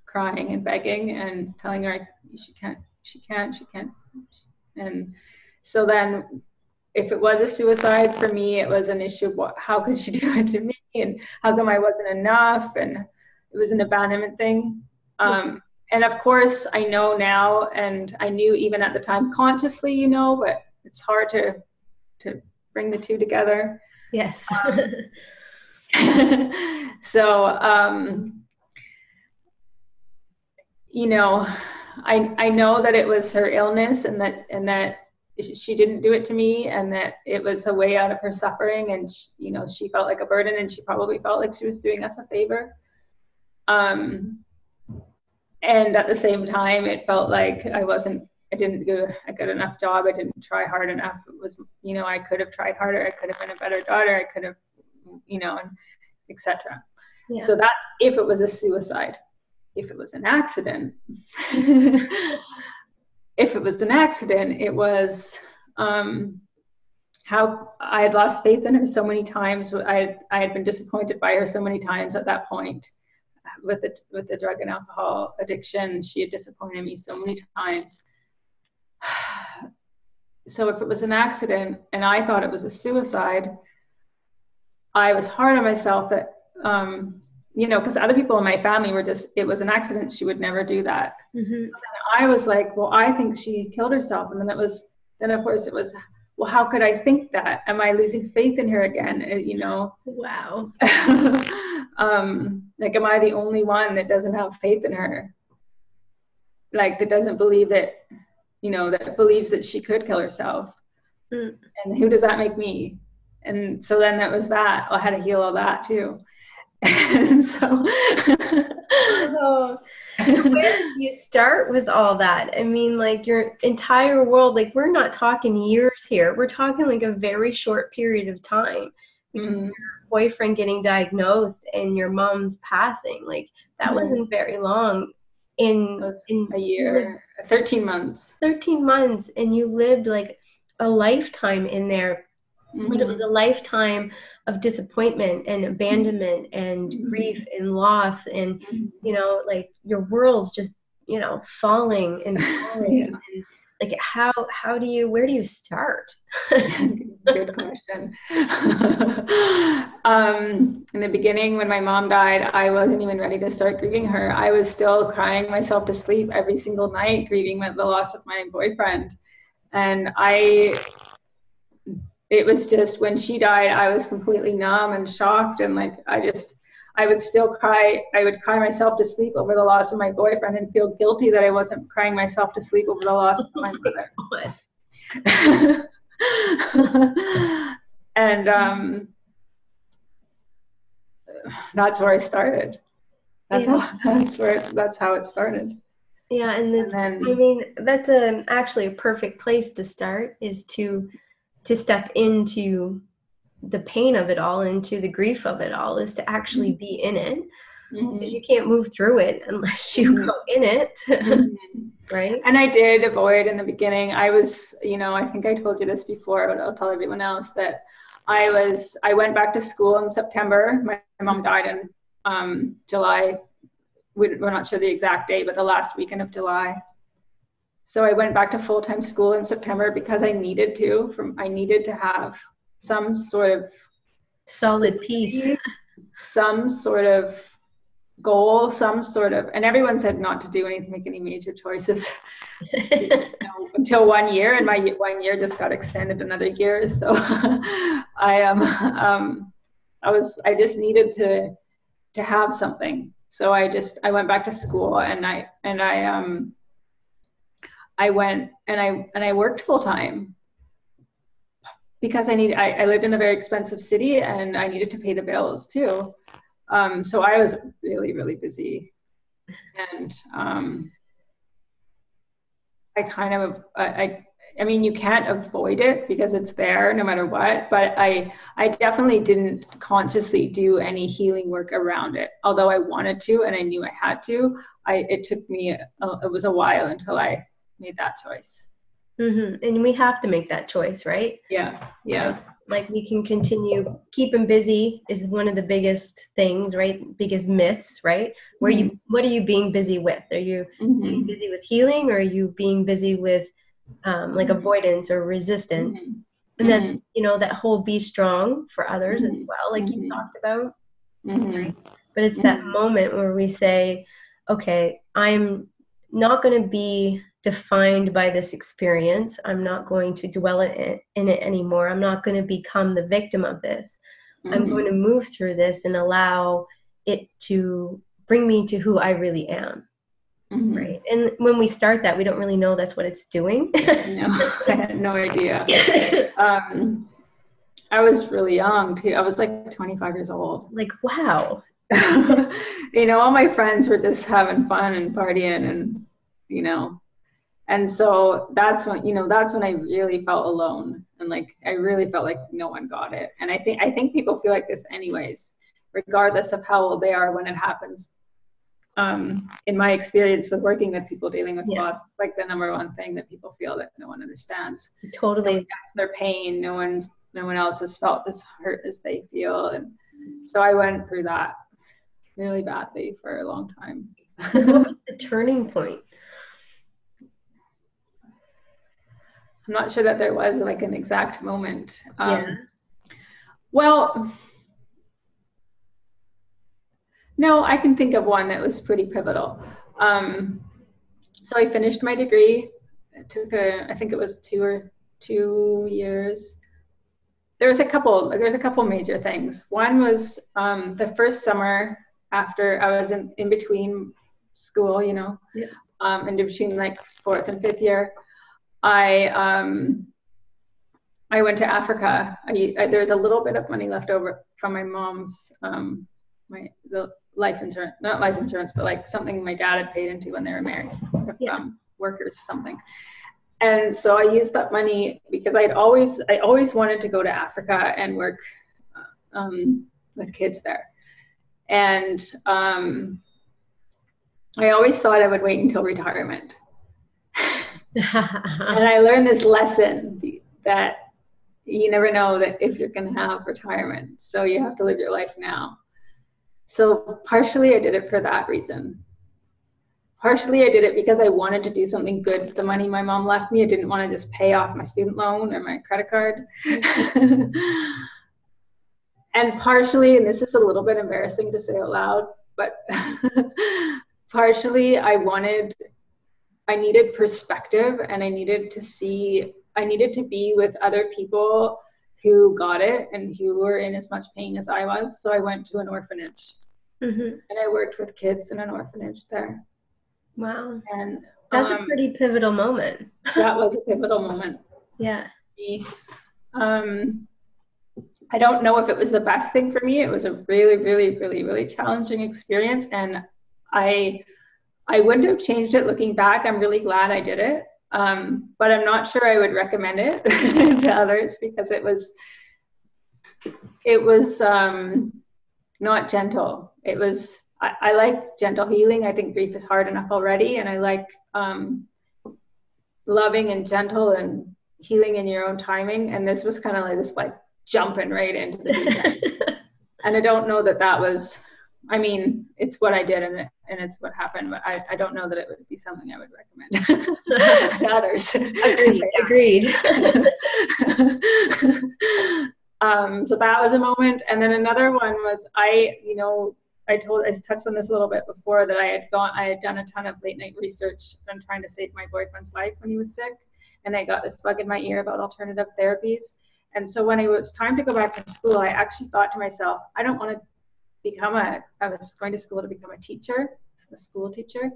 crying and begging and telling her she can't. And so then if it was a suicide, for me, it was an issue of how could she do it to me, and how come I wasn't enough, and it was an abandonment thing. And of course, I know now, and I knew even at the time consciously, you know, but it's hard to bring the two together. Yes. So, you know, I know that it was her illness, and that she didn't do it to me, and that it was a way out of her suffering, and she felt like a burden, and she probably felt like she was doing us a favor. And at the same time, it felt like I didn't do a good enough job. I didn't try hard enough. It was, I could have tried harder. I could have been a better daughter. I could have, and etc. Yeah. So that's if it was a suicide. If it was an accident, if it was an accident, it was how I had lost faith in her so many times. I had been disappointed by her so many times at that point with the drug and alcohol addiction. She had disappointed me so many times. So if it was an accident and I thought it was a suicide, I was hard on myself that, because other people in my family were just, it was an accident. She would never do that. Mm-hmm. So then I was like, well, I think she killed herself. And then of course it was, well, how could I think that? Am I losing faith in her again? Wow. Like, am I the only one that doesn't have faith in her? Like, that doesn't believe that, that believes that she could kill herself. Mm. And who does that make me? And so then that was that. I had to heal all that too. And so, so where did you start with all that? I mean, like your entire world, like we're not talking years here. We're talking like a very short period of time between your boyfriend getting diagnosed and your mom's passing. Like that wasn't very long. In a year, 13 months. 13 months, and you lived like a lifetime in there. But it was a lifetime of disappointment and abandonment and grief and loss and, like your world's just, falling and falling. Yeah. And like, where do you start? Good question. In the beginning, when my mom died, I wasn't even ready to start grieving her. I was still crying myself to sleep every single night, grieving the loss of my boyfriend. And it was just, when she died, I was completely numb and shocked. And like, I would still cry. I would cry myself to sleep over the loss of my boyfriend and feel guilty that I wasn't crying myself to sleep over the loss of my brother. And that's where I started. That's how it started. Yeah, that's actually a perfect place to start, is to step into the pain of it all, into the grief of it all, is to actually be in it, because you can't move through it unless you go in it. Right? And I did avoid in the beginning. I was, I think I told you this before, but I'll tell everyone else that I went back to school in September. My mom died in July. We're not sure the exact date, but the last weekend of July. So I went back to full-time school in September because I needed to have some sort of solid piece, some sort of goal, and everyone said not to make any major choices until 1 year, and my 1 year just got extended another year. So I just needed to have something. So I went back to school, and I went and I worked full time because I lived in a very expensive city and I needed to pay the bills too. So I was really, really busy, and I mean, you can't avoid it because it's there no matter what, but I definitely didn't consciously do any healing work around it, although I wanted to and I knew I had to. It took me, it was a while until I made that choice. And we have to make that choice, right? Yeah. Like we can continue. Keeping busy is one of the biggest things, right? Biggest myths, right? What are you being busy with? Are you being busy with healing, or are you being busy with like avoidance or resistance? And then, that whole be strong for others as well, like you talked about. Right? But it's that moment where we say, okay, I'm not going to be defined by this experience. I'm not going to dwell in it anymore. I'm not going to become the victim of this. I'm going to move through this and allow it to bring me to who I really am. Right. And when we start that, we don't really know that's what it's doing. No, I had no idea. I was really young too. I was like 25 years old. Like, wow. All my friends were just having fun and partying and, and so that's when I really felt alone. And like, I really felt like no one got it. And I think people feel like this anyways, regardless of how old they are when it happens. in my experience with working with people dealing with Yeah. loss, it's like the number one thing that people feel that no one understands. Totally. No one gets their pain. No one else has felt this hurt as they feel. And so I went through that really badly for a long time. So what was the turning point? I'm not sure that there was like an exact moment. Yeah. Well, no, I can think of one that was pretty pivotal. So I finished my degree. It took I think it was 2 years. There's a couple major things. One was the first summer after I was in between school, you know, yeah. In between like 4th and 5th year, I went to Africa. There was a little bit of money left over from my mom's the life insurance, not life insurance, but like something my dad had paid into when they were married, workers something. And so I used that money because I always wanted to go to Africa and work with kids there. And I always thought I would wait until retirement. And I learned this lesson that you never know that if you're going to have retirement. So you have to live your life now. So partially I did it for that reason. Partially I did it because I wanted to do something good with the money my mom left me. I didn't want to just pay off my student loan or my credit card. And partially, and this is a little bit embarrassing to say out loud, but partially I needed perspective, and I needed to be with other people who got it and who were in as much pain as I was. So I went to an orphanage. And I worked with kids in an orphanage there. Wow. And that's a pretty pivotal moment. That was a pivotal moment. Yeah. I don't know if it was the best thing for me. It was a really, really, really, really challenging experience. And I wouldn't have changed it looking back. I'm really glad I did it. But I'm not sure I would recommend it to others because it was not gentle. I like gentle healing. I think grief is hard enough already. And I like loving and gentle and healing in your own timing. And this was kind of like just like jumping right into the deep end. And I don't know that was, I mean, it's what I did and it's what happened, but I don't know that it would be something I would recommend to others. Agreed. So that was a moment. And then another one was I touched on this a little bit before, that I had done a ton of late night research on trying to save my boyfriend's life when he was sick. And I got this bug in my ear about alternative therapies. And so when it was time to go back to school, I actually thought to myself, I don't want to I was going to school to become a teacher, a school teacher. I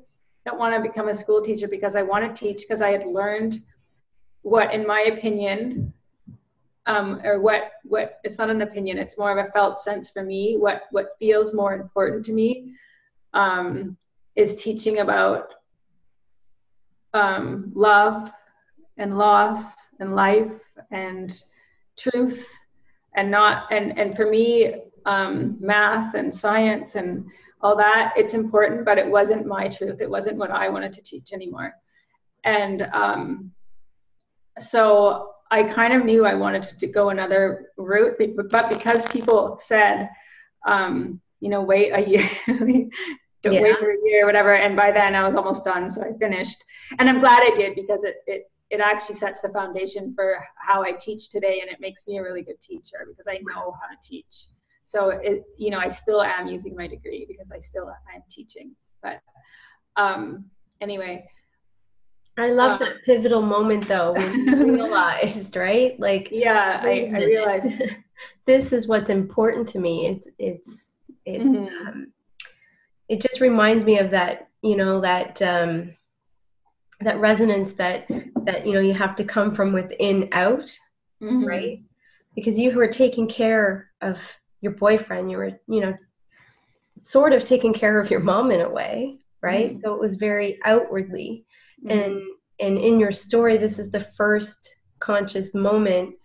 don't want to become a school teacher because I want to teach, because I had learned what, in my opinion, or what it's not an opinion, it's more of a felt sense for me, what feels more important to me, is teaching about love and loss and life and truth, and for me, math and science and all that, it's important, but it wasn't my truth. It wasn't what I wanted to teach anymore. And so I kind of knew I wanted to go another route, but because people said, wait a year, don't wait for a year or whatever. And by then I was almost done. So I finished, and I'm glad I did, because it actually sets the foundation for how I teach today. And it makes me a really good teacher because I know how to teach. So I still am using my degree because I'm teaching. But anyway. I love that pivotal moment though, when you realized, right? Like, yeah, I realized this is what's important to me. It just reminds me of that, that resonance that you have to come from within out, right? Because you were taking care of your boyfriend, you were, sort of taking care of your mom in a way, right? So it was very outwardly. And in your story, this is the first conscious moment,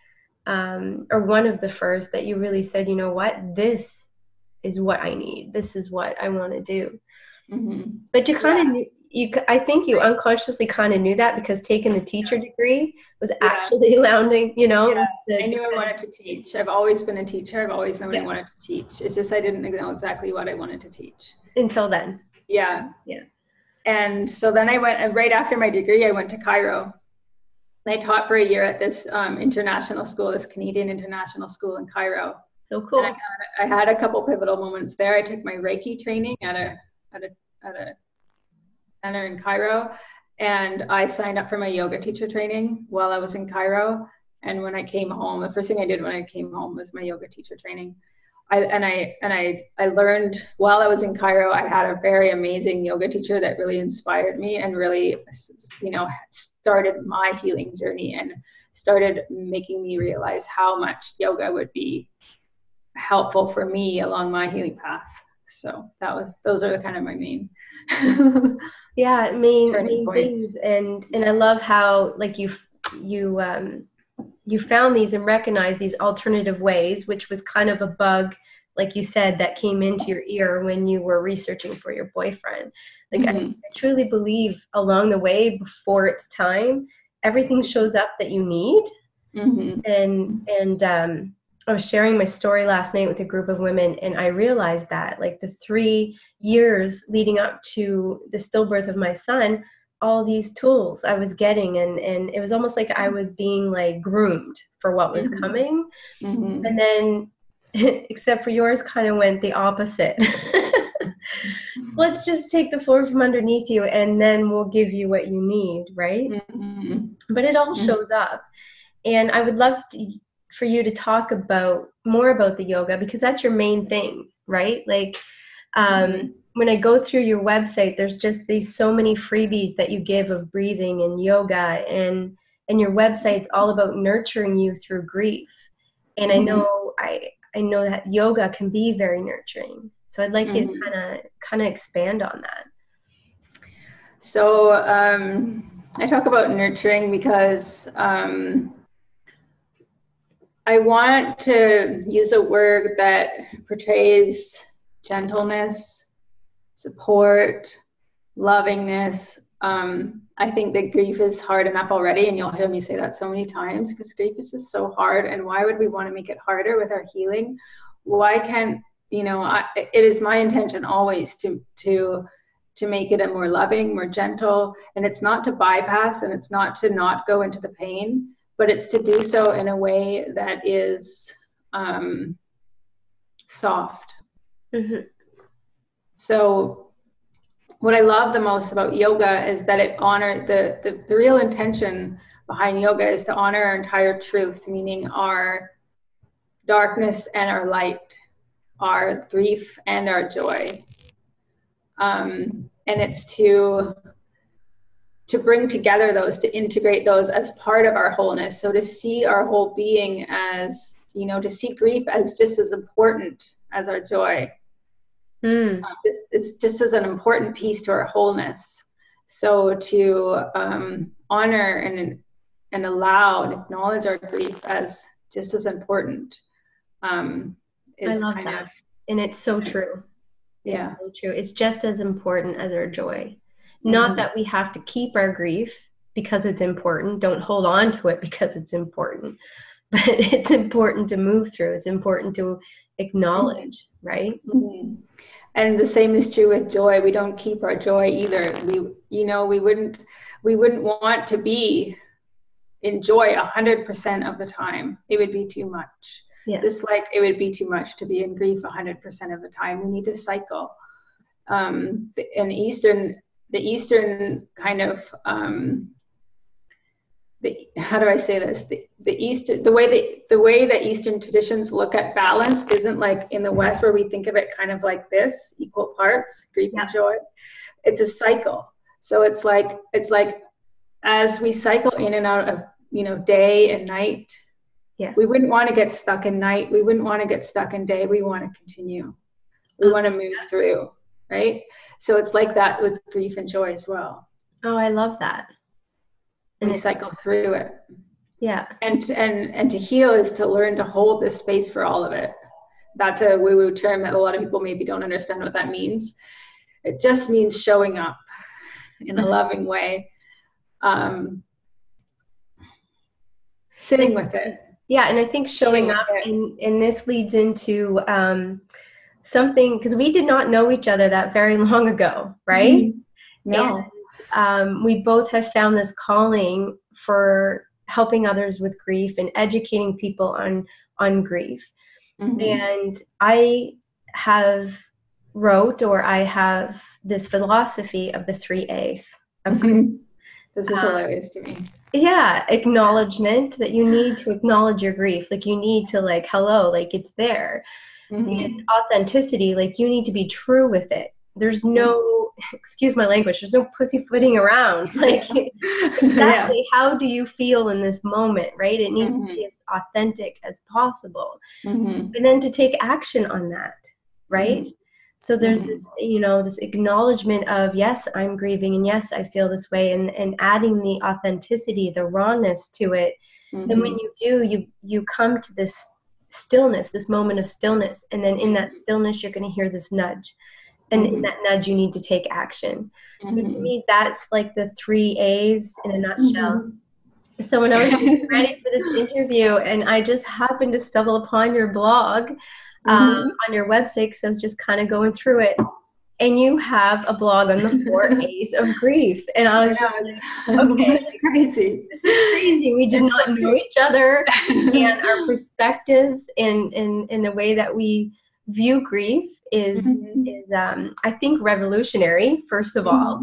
or one of the first, that you really said, you know what, this is what I need. This is what I want to do. But you kind of I think you unconsciously kind of knew that, because taking the teacher degree was actually allowing, I knew I wanted to teach. I've always been a teacher. I've always known I wanted to teach. It's just I didn't know exactly what I wanted to teach until then. Yeah. And so then I went, right after my degree, I went to Cairo. And I taught for a year at this international school, this Canadian international school in Cairo. So cool. And I had a couple pivotal moments there. I took my Reiki training at a center in Cairo, and I signed up for my yoga teacher training while I was in Cairo. And when I came home, the first thing I did when I came home was my yoga teacher training. I learned while I was in Cairo. I had a very amazing yoga teacher that really inspired me and really, started my healing journey and started making me realize how much yoga would be helpful for me along my healing path. So those are kind of my main main things. And I love how, like, you found these and recognized these alternative ways, which was kind of a bug, like you said, that came into your ear when you were researching for your boyfriend. Like, I truly believe along the way, before it's time, everything shows up that you need. And I was sharing my story last night with a group of women, and I realized that, like, the 3 years leading up to the stillbirth of my son, all these tools I was getting, and it was almost like I was being, like, groomed for what was coming. And then, except for yours, kind of went the opposite. Let's just take the floor from underneath you, and then we'll give you what you need, right? But it all shows up. And I would love for you to talk more about the yoga, because that's your main thing, right? Like, when I go through your website, there's just so many freebies that you give of breathing and yoga, and your website's all about nurturing you through grief. And I know that yoga can be very nurturing. So I'd like you to kind of expand on that. So I talk about nurturing because I want to use a word that portrays gentleness, support, lovingness. I think that grief is hard enough already, and you'll hear me say that so many times, because grief is just so hard, and why would we want to make it harder with our healing? Why can't, it is my intention always to make it a more loving, more gentle, and it's not to bypass, and it's not to not go into the pain, but it's to do so in a way that is soft. So what I love the most about yoga is that it honors the real intention behind yoga is to honor our entire truth, meaning our darkness and our light, our grief and our joy. And it's to bring together those, to integrate those as part of our wholeness. So to see our whole being as, to see grief as just as important as our joy. It's just as an important piece to our wholeness. So to honor and allow and acknowledge our grief as just as important is I love kind that. And it's so true. It's so true. It's just as important as our joy. Not that we have to keep our grief because it's important. Don't hold on to it because it's important. But it's important to move through. It's important to acknowledge, right? And the same is true with joy. We don't keep our joy either. We wouldn't want to be in joy 100% of the time. It would be too much. Just like it would be too much to be in grief 100% of the time. We need to cycle. The Eastern kind of how do I say this? The way that Eastern traditions look at balance isn't like in the West, where we think of it kind of like this, equal parts, grief and joy. It's a cycle. So it's like as we cycle in and out of day and night. We wouldn't want to get stuck in night. We wouldn't want to get stuck in day. We want to continue. We want to move through, right? So it's like that with grief and joy as well. Oh, I love that. And we cycle through it. Yeah. And to heal is to learn to hold this space for all of it. That's a woo-woo term that a lot of people maybe don't understand what that means. It just means showing up in a loving way, sitting with it. Yeah, and I think showing up, and this leads into something, because we did not know each other that very long ago, right? No. And we both have found this calling for helping others with grief and educating people on grief. And I have this philosophy of the 3 A's of grief. This is hilarious to me. Yeah, acknowledgement, that you need to acknowledge your grief. Like, you need to, like, hello, like, it's there. And authenticity, like, you need to be true with it. There's no, excuse my language, there's no pussyfooting around. Like, exactly how do you feel in this moment, right? It needs to be as authentic as possible. And then to take action on that, right? So there's this, this acknowledgement of, yes, I'm grieving, and yes, I feel this way, and adding the authenticity, the rawness to it. And when you do, you come to this stillness, this moment of stillness. And then in that stillness, you're going to hear this nudge. And in that nudge, you need to take action. So to me, that's like the 3 A's in a nutshell. So when I was getting ready for this interview, and I just happened to stumble upon your blog, on your website, because I was just kind of going through it, and you have a blog on the 4 A's of grief, and I was just like, okay, it's crazy. This is crazy. We did not know each other, and our perspectives and the way that we view grief is I think revolutionary, first of all.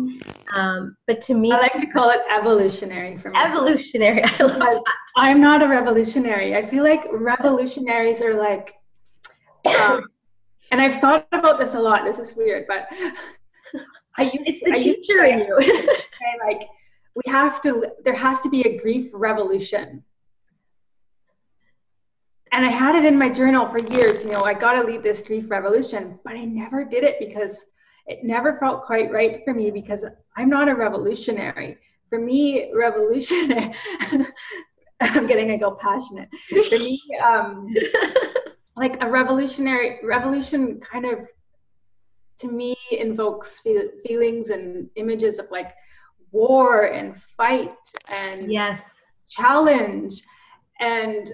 But to me, I like to call it evolutionary for me. Evolutionary. I love that. I'm not a revolutionary. I feel like revolutionaries are like, and I've thought about this a lot. This is weird, but it's the teacher in you. Like, there has to be a grief revolution. And I had it in my journal for years, I got to lead this grief revolution, but I never did it because it never felt quite right for me, because I'm not a revolutionary. For me, revolutionary, I'm getting a little passionate. For me, like a revolution kind of, to me, invokes feelings and images of like war and fight and challenge. And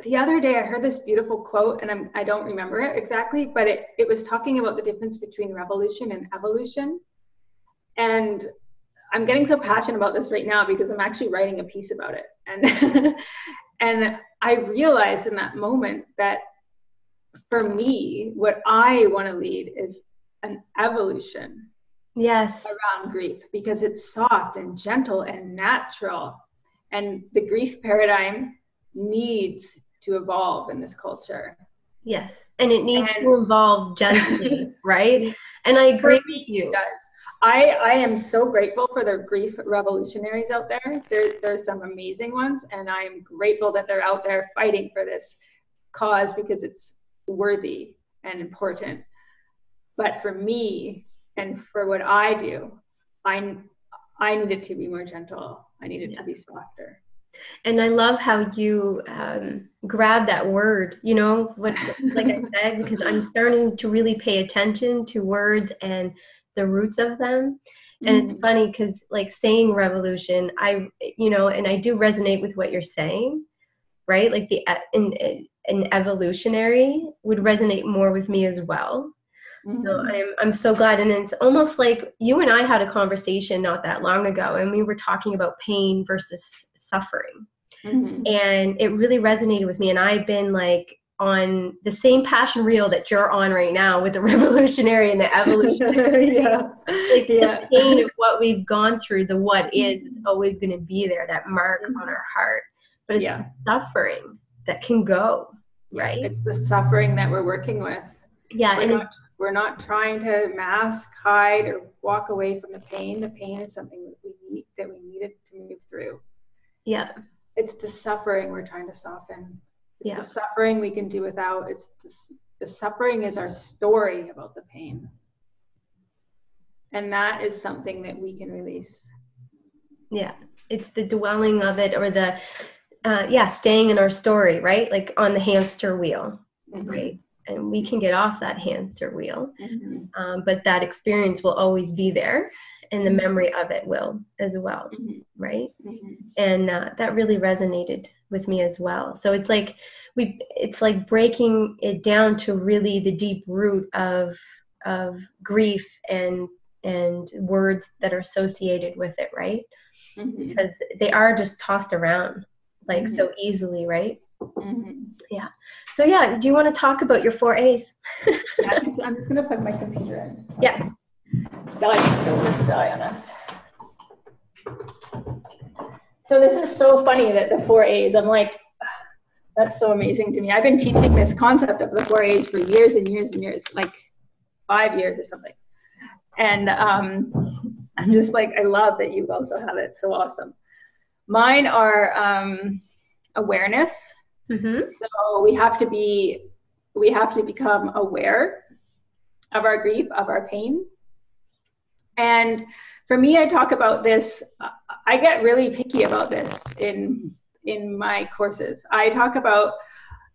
the other day I heard this beautiful quote, and I don't remember it exactly, but it was talking about the difference between revolution and evolution. And I'm getting so passionate about this right now because I'm actually writing a piece about it. And and I realized in that moment that for me, what I want to lead is an evolution around grief, because it's soft and gentle and natural. And the grief paradigm needs to evolve in this culture. Yes, and it needs to evolve gently, right? And I agree with you. It does. I am so grateful for the grief revolutionaries out there. There's some amazing ones, and I'm grateful that they're out there fighting for this cause, because it's worthy and important. But for me, and for what I do, I need it to be more gentle. I need it to be softer. And I love how you grab that word, like I said, because I'm starting to really pay attention to words and the roots of them. And it's funny because, like, saying revolution, and I do resonate with what you're saying, right? Like an evolutionary would resonate more with me as well. So I'm so glad. And it's almost like you and I had a conversation not that long ago, and we were talking about pain versus suffering. And it really resonated with me. And I've been like on the same passion reel that you're on right now with the revolutionary and the evolutionary. The pain of what we've gone through, the what is always going to be there, that mark on our heart. But it's the suffering that can go, right? It's the suffering that we're working with. Yeah, we're not trying to mask, hide, or walk away from the pain. The pain is something that we needed to move through. Yeah. It's the suffering we're trying to soften. It's the suffering we can do without. The suffering is our story about the pain. And that is something that we can release. Yeah. It's the dwelling of it, or the, staying in our story, right? Like on the hamster wheel, right? and we can get off that hamster wheel. But that experience will always be there, and the memory of it will as well, right? And that really resonated with me as well. So it's like breaking it down to really the deep root of grief and words that are associated with it, right? Because they are just tossed around like so easily, right? Yeah. So yeah, do you want to talk about your 4As? I'm just gonna plug my computer in. So. Yeah. It's dying. It's die on us. So this is so funny that the 4As, I'm like, that's so amazing to me. I've been teaching this concept of the 4As for years and years and years, like 5 years or something. And I'm just like, I love that you also have it. So awesome. Mine are awareness. So we have to become aware of our grief, of our pain. And for me, I talk about this, I get really picky about this in my courses. I talk about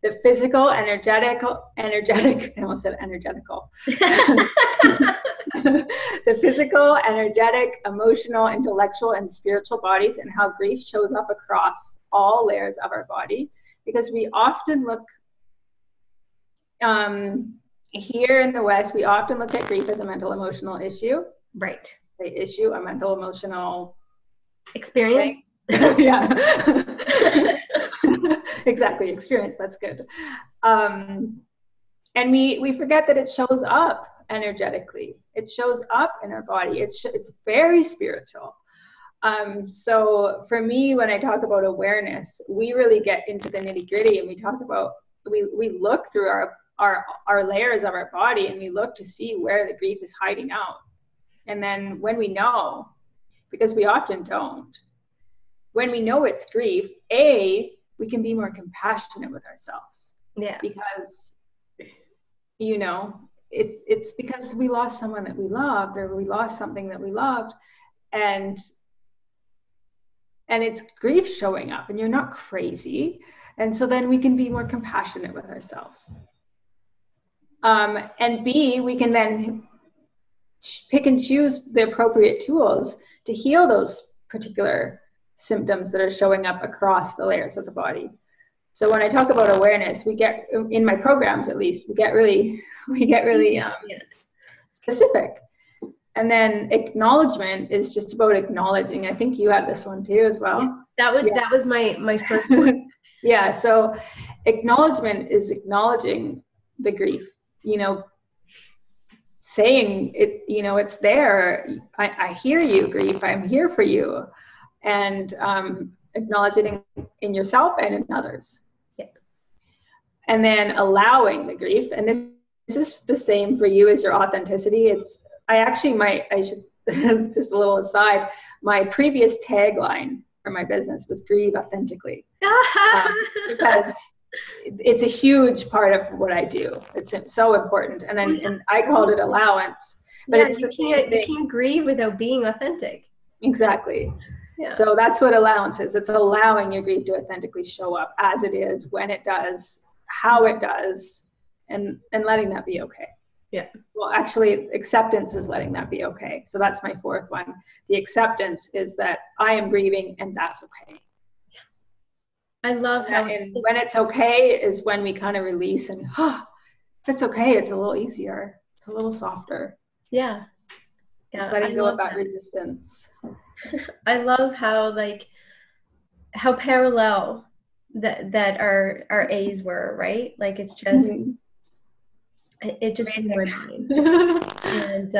the physical, energetic, I almost said energetical. The physical, energetic, emotional, intellectual, and spiritual bodies, and how grief shows up across all layers of our body. Because we often look, here in the West, we often look at grief as a mental emotional issue. Right. The issue, a mental emotional experience. Yeah. Exactly, experience, that's good. And we forget that it shows up energetically. It shows up in our body. It's very spiritual. So for me, when I talk about awareness, we really get into the nitty gritty, and we talk about, we look through our layers of our body, and we look to see where the grief is hiding out. And then when we know, because we often don't, when we know it's grief, we can be more compassionate with ourselves. Yeah. Because, it's because we lost someone that we loved, or we lost something that we loved, and it's grief showing up, and you're not crazy. And so then we can be more compassionate with ourselves. And B, we can then pick and choose the appropriate tools to heal those particular symptoms that are showing up across the layers of the body. So when I talk about awareness, we get, in my programs at least, we get really specific. And then acknowledgement is just about acknowledging. I think you had this one too as well. Yeah, that was my first one. Yeah, so acknowledgement is acknowledging the grief, saying it, it's there. I hear you, grief, I'm here for you. And acknowledging in yourself and in others. Yeah. And then allowing the grief. And this is the same for you as your authenticity. I should, just a little aside, my previous tagline for my business was grieve authentically. Because it's a huge part of what I do. It's so important. And then and I called it allowance. But you can't grieve without being authentic. Exactly. Yeah. So that's what allowance is. It's allowing your grief to authentically show up as it is, when it does, how it does, and letting that be okay. Yeah. Well, actually, acceptance is letting that be okay. So that's my fourth one. The acceptance is that I am grieving, and that's okay. I love how when it's okay is when we kind of release, and if it's okay, it's a little easier. It's a little softer. Yeah. It's letting go of that resistance. I love how parallel that our A's were, right? Like it's just it just blew my mind. And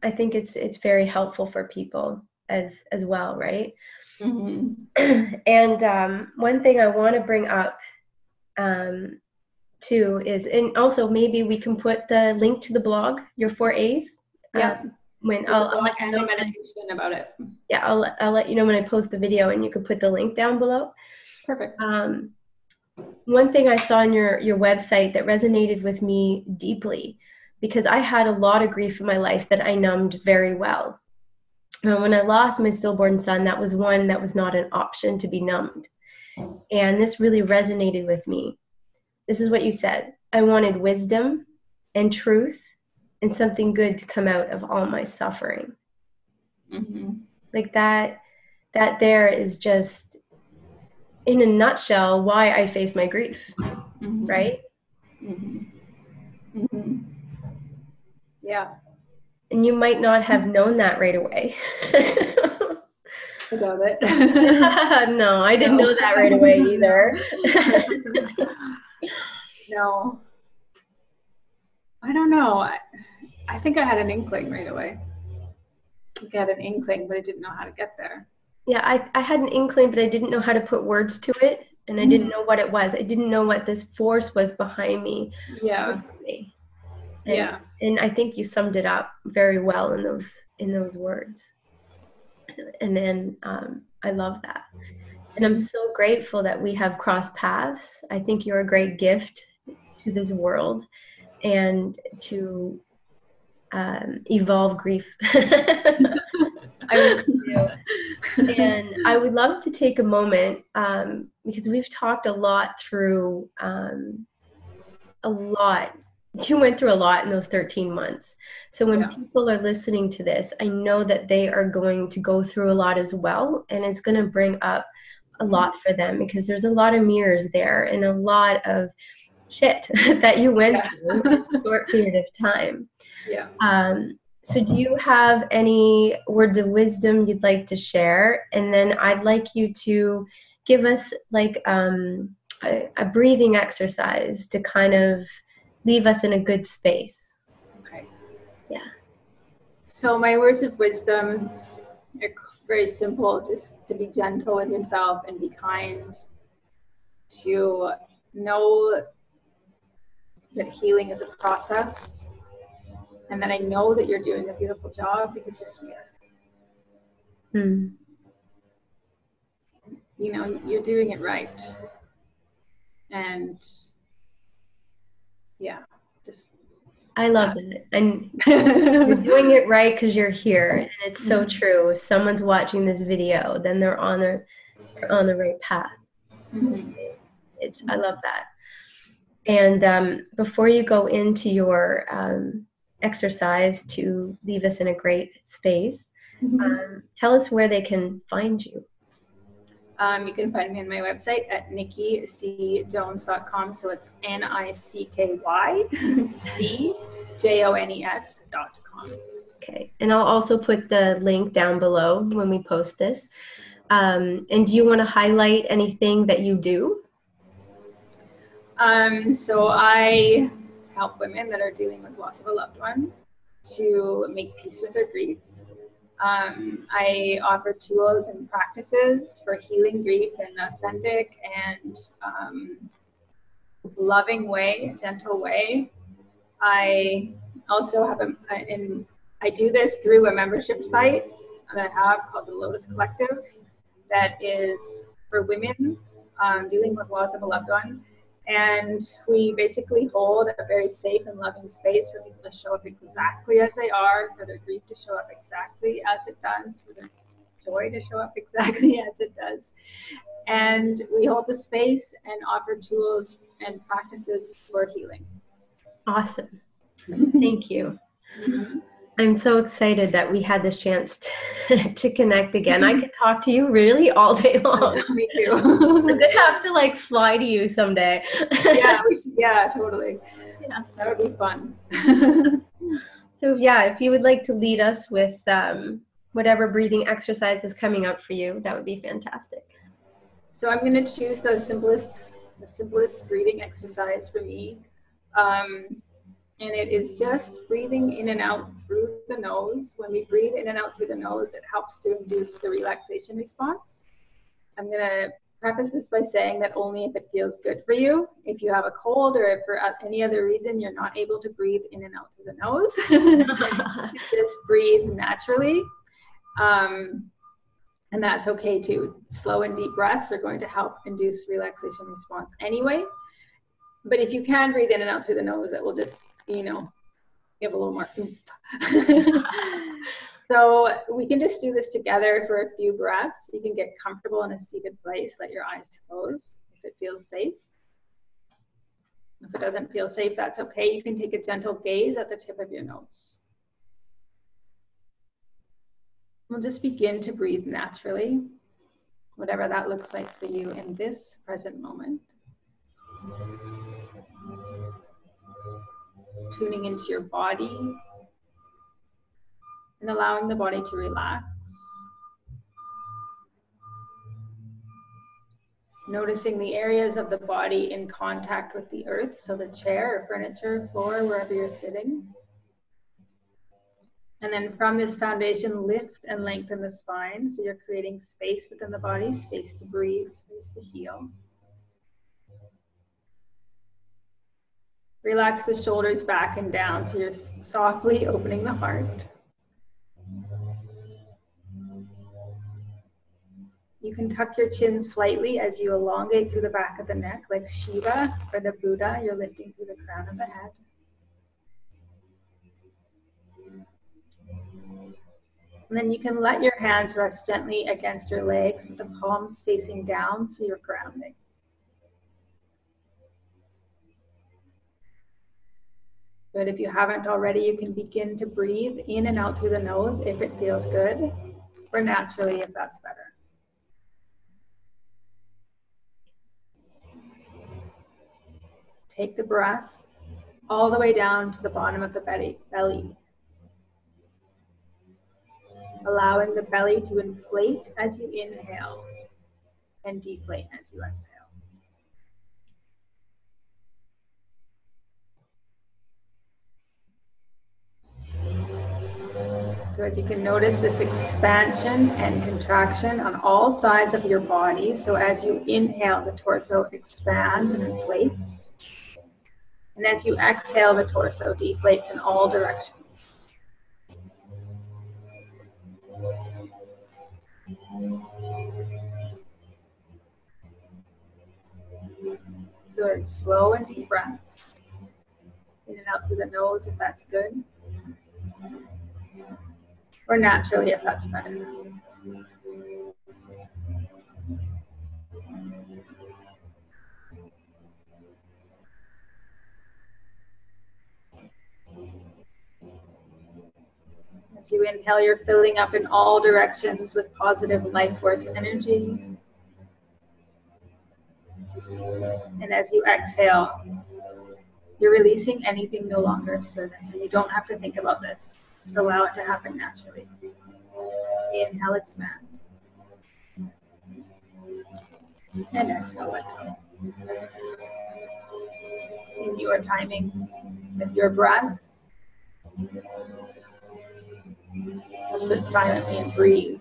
I think it's very helpful for people as well, right? And one thing I want to bring up too is, and also maybe we can put the link to the blog, your 4As. Yeah. When I'll let you know meditation about it. Yeah, I'll let you know when I post the video, and you can put the link down below. Perfect. One thing I saw on your website that resonated with me deeply, because I had a lot of grief in my life that I numbed very well. When I lost my stillborn son, that was one that was not an option to be numbed. And this really resonated with me. This is what you said. I wanted wisdom and truth and something good to come out of all my suffering. Mm-hmm. Like that there is just, in a nutshell, why I face my grief, Mm-hmm. right? Mm-hmm. Mm-hmm. Yeah. And you might not have known that right away. I doubt it. No, I didn't know that right away either. No. I don't know. I think I had an inkling right away. I think I had an inkling, but I didn't know how to get there. Yeah, I had an inkling, but I didn't know how to put words to it. And I didn't know what it was. I didn't know what this force was behind me. Yeah. And, and I think you summed it up very well in those words. And then I love that. And I'm so grateful that we have crossed paths. I think you're a great gift to this world and to evolve grief. I really do. And I would love to take a moment because we've talked a lot through a lot. You went through a lot in those 13 months. So when people are listening to this, I know that they are going to go through a lot as well. And it's going to bring up a lot for them because there's a lot of mirrors there and a lot of shit that you went through in a short period of time. Yeah. So do you have any words of wisdom you'd like to share? And then I'd like you to give us like a breathing exercise to kind of leave us in a good space. Okay. Yeah. So my words of wisdom are very simple, just to be gentle with yourself and be kind, to know that healing is a process, and that I know that you're doing a beautiful job because you're here. You know, you're doing it right. And yeah, just I love it. And you're doing it right because you're here. And it's so true. If someone's watching this video, then they're on the right path. I love that. And before you go into your exercise to leave us in a great space, tell us where they can find you. You can find me on my website at NikkiCJones.com. So it's NICKYCJONES.com. Okay. And I'll also put the link down below when we post this. And do you want to highlight anything that you do? So I help women that are dealing with loss of a loved one to make peace with their grief. I offer tools and practices for healing grief in an authentic and loving way, gentle way. I also have I do this through a membership site that I have called the Lotus Collective that is for women dealing with loss of a loved one. And we basically hold a very safe and loving space for people to show up exactly as they are, for their grief to show up exactly as it does, for their joy to show up exactly as it does. And we hold the space and offer tools and practices for healing. Awesome. Thank you. I'm so excited that we had this chance to connect again. I could talk to you really all day long. Me too. I'm gonna have to like fly to you someday. Yeah, totally. Yeah, that would be fun. So yeah, if you would like to lead us with whatever breathing exercise is coming up for you, that would be fantastic. So I'm going to choose the simplest breathing exercise for me. And it is just breathing in and out through the nose. When we breathe in and out through the nose, it helps to induce the relaxation response. I'm going to preface this by saying that only if it feels good for you. If you have a cold or if for any other reason you're not able to breathe in and out through the nose, just breathe naturally. And that's okay too. Slow and deep breaths are going to help induce relaxation response anyway. But if you can breathe in and out through the nose, it will just, give a little more oomph. So we can just do this together for a few breaths. You can get comfortable in a seated place. Let your eyes close if it feels safe. If it doesn't feel safe, that's okay. You can take a gentle gaze at the tip of your nose. We'll just begin to breathe naturally, whatever that looks like for you in this present moment. Tuning into your body and allowing the body to relax. Noticing the areas of the body in contact with the earth, so the chair or furniture, floor, wherever you're sitting. And then from this foundation, lift and lengthen the spine, so you're creating space within the body, space to breathe, space to heal. Relax the shoulders back and down, so you're softly opening the heart. You can tuck your chin slightly as you elongate through the back of the neck, like Shiva or the Buddha. You're lifting through the crown of the head. And then you can let your hands rest gently against your legs with the palms facing down, so you're grounding. Good. If you haven't already, you can begin to breathe in and out through the nose if it feels good, or naturally if that's better. Take the breath all the way down to the bottom of the belly, allowing the belly to inflate as you inhale and deflate as you exhale. Good. You can notice this expansion and contraction on all sides of your body. So as you inhale, the torso expands and inflates. And as you exhale, the torso deflates in all directions. Good. Slow and deep breaths. In and out through the nose if that's good. Or naturally if that's better. As you inhale, you're filling up in all directions with positive life force energy. And as you exhale, you're releasing anything no longer of service, and you don't have to think about this. Just allow it to happen naturally. Inhale, expand. And exhale, let go. In your timing, with your breath, just sit silently and breathe.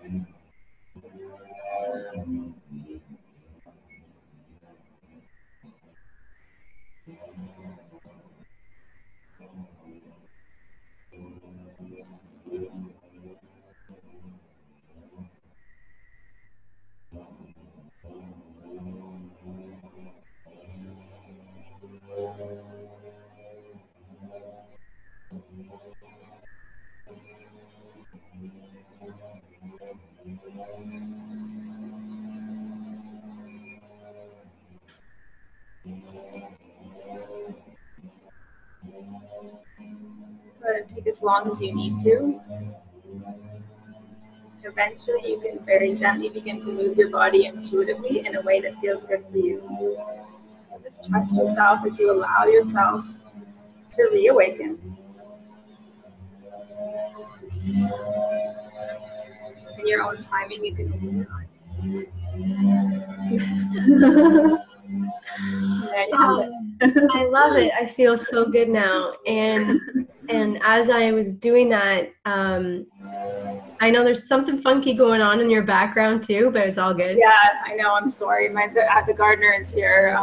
Go ahead and take as long as you need to. Eventually, you can very gently begin to move your body intuitively in a way that feels good for you. Just trust yourself as you allow yourself to reawaken. In your own timing, you can open your eyes. I love it. I feel so good now. And as I was doing that, I know there's something funky going on in your background too, but it's all good. Yeah, I know. I'm sorry. The gardener is here.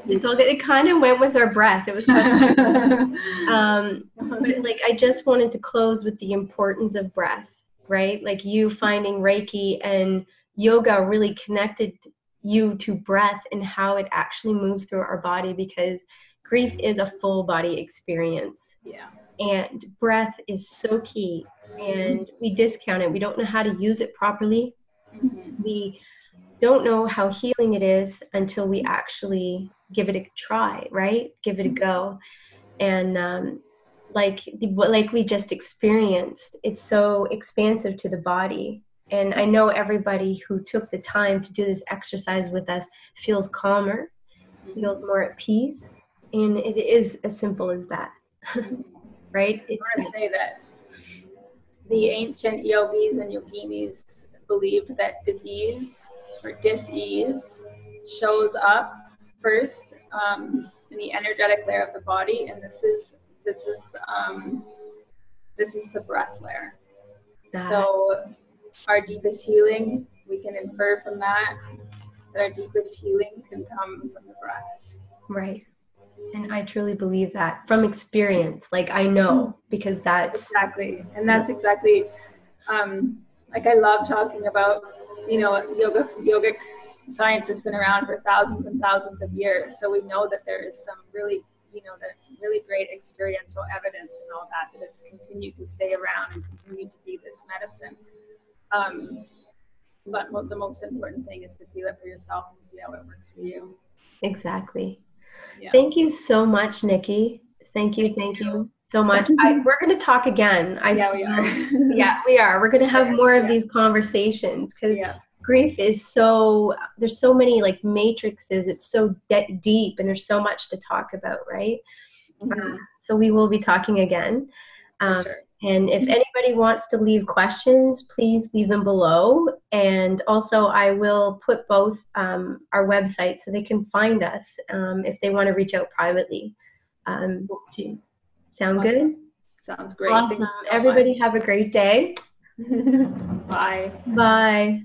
It's all good. It kind of went with our breath. It was kind of, but like I just wanted to close with the importance of breath, right? Like you finding Reiki and yoga really connected you to breath and how it actually moves through our body, because grief is a full body experience. Yeah. And breath is so key, and we discount it. We don't know how to use it properly. We don't know how healing it is until we actually give it a try, right? Give it a go. And like we just experienced, it's so expansive to the body. And I know everybody who took the time to do this exercise with us feels calmer, feels more at peace. And it is as simple as that, right? I want to say that the ancient yogis and yoginis believed that disease or dis-ease shows up first in the energetic layer of the body, and this is the breath layer. So our deepest healing, we can infer from that our deepest healing can come from the breath. Right. And I truly believe that from experience. Like, I know, because that's exactly. And that's exactly, like, I love talking about, yogic science has been around for thousands and thousands of years. So we know that there is some really, really great experiential evidence and all that it's continued to stay around and continue to be this medicine. But the most important thing is to feel it for yourself and see how it works for you. Exactly. Yeah. Thank you so much, Nikki. Thank you so much. We're going to talk again. Yeah, we are. Yeah, we are. We're going to have more of these conversations, because grief is there's so many like matrices. It's so deep, and there's so much to talk about, right? Mm-hmm. So we will be talking again. For sure. And if anybody wants to leave questions, please leave them below. And also, I will put both our websites so they can find us if they want to reach out privately. Sound awesome. Good? Sounds great. Awesome. Everybody have a great day. Bye. Bye.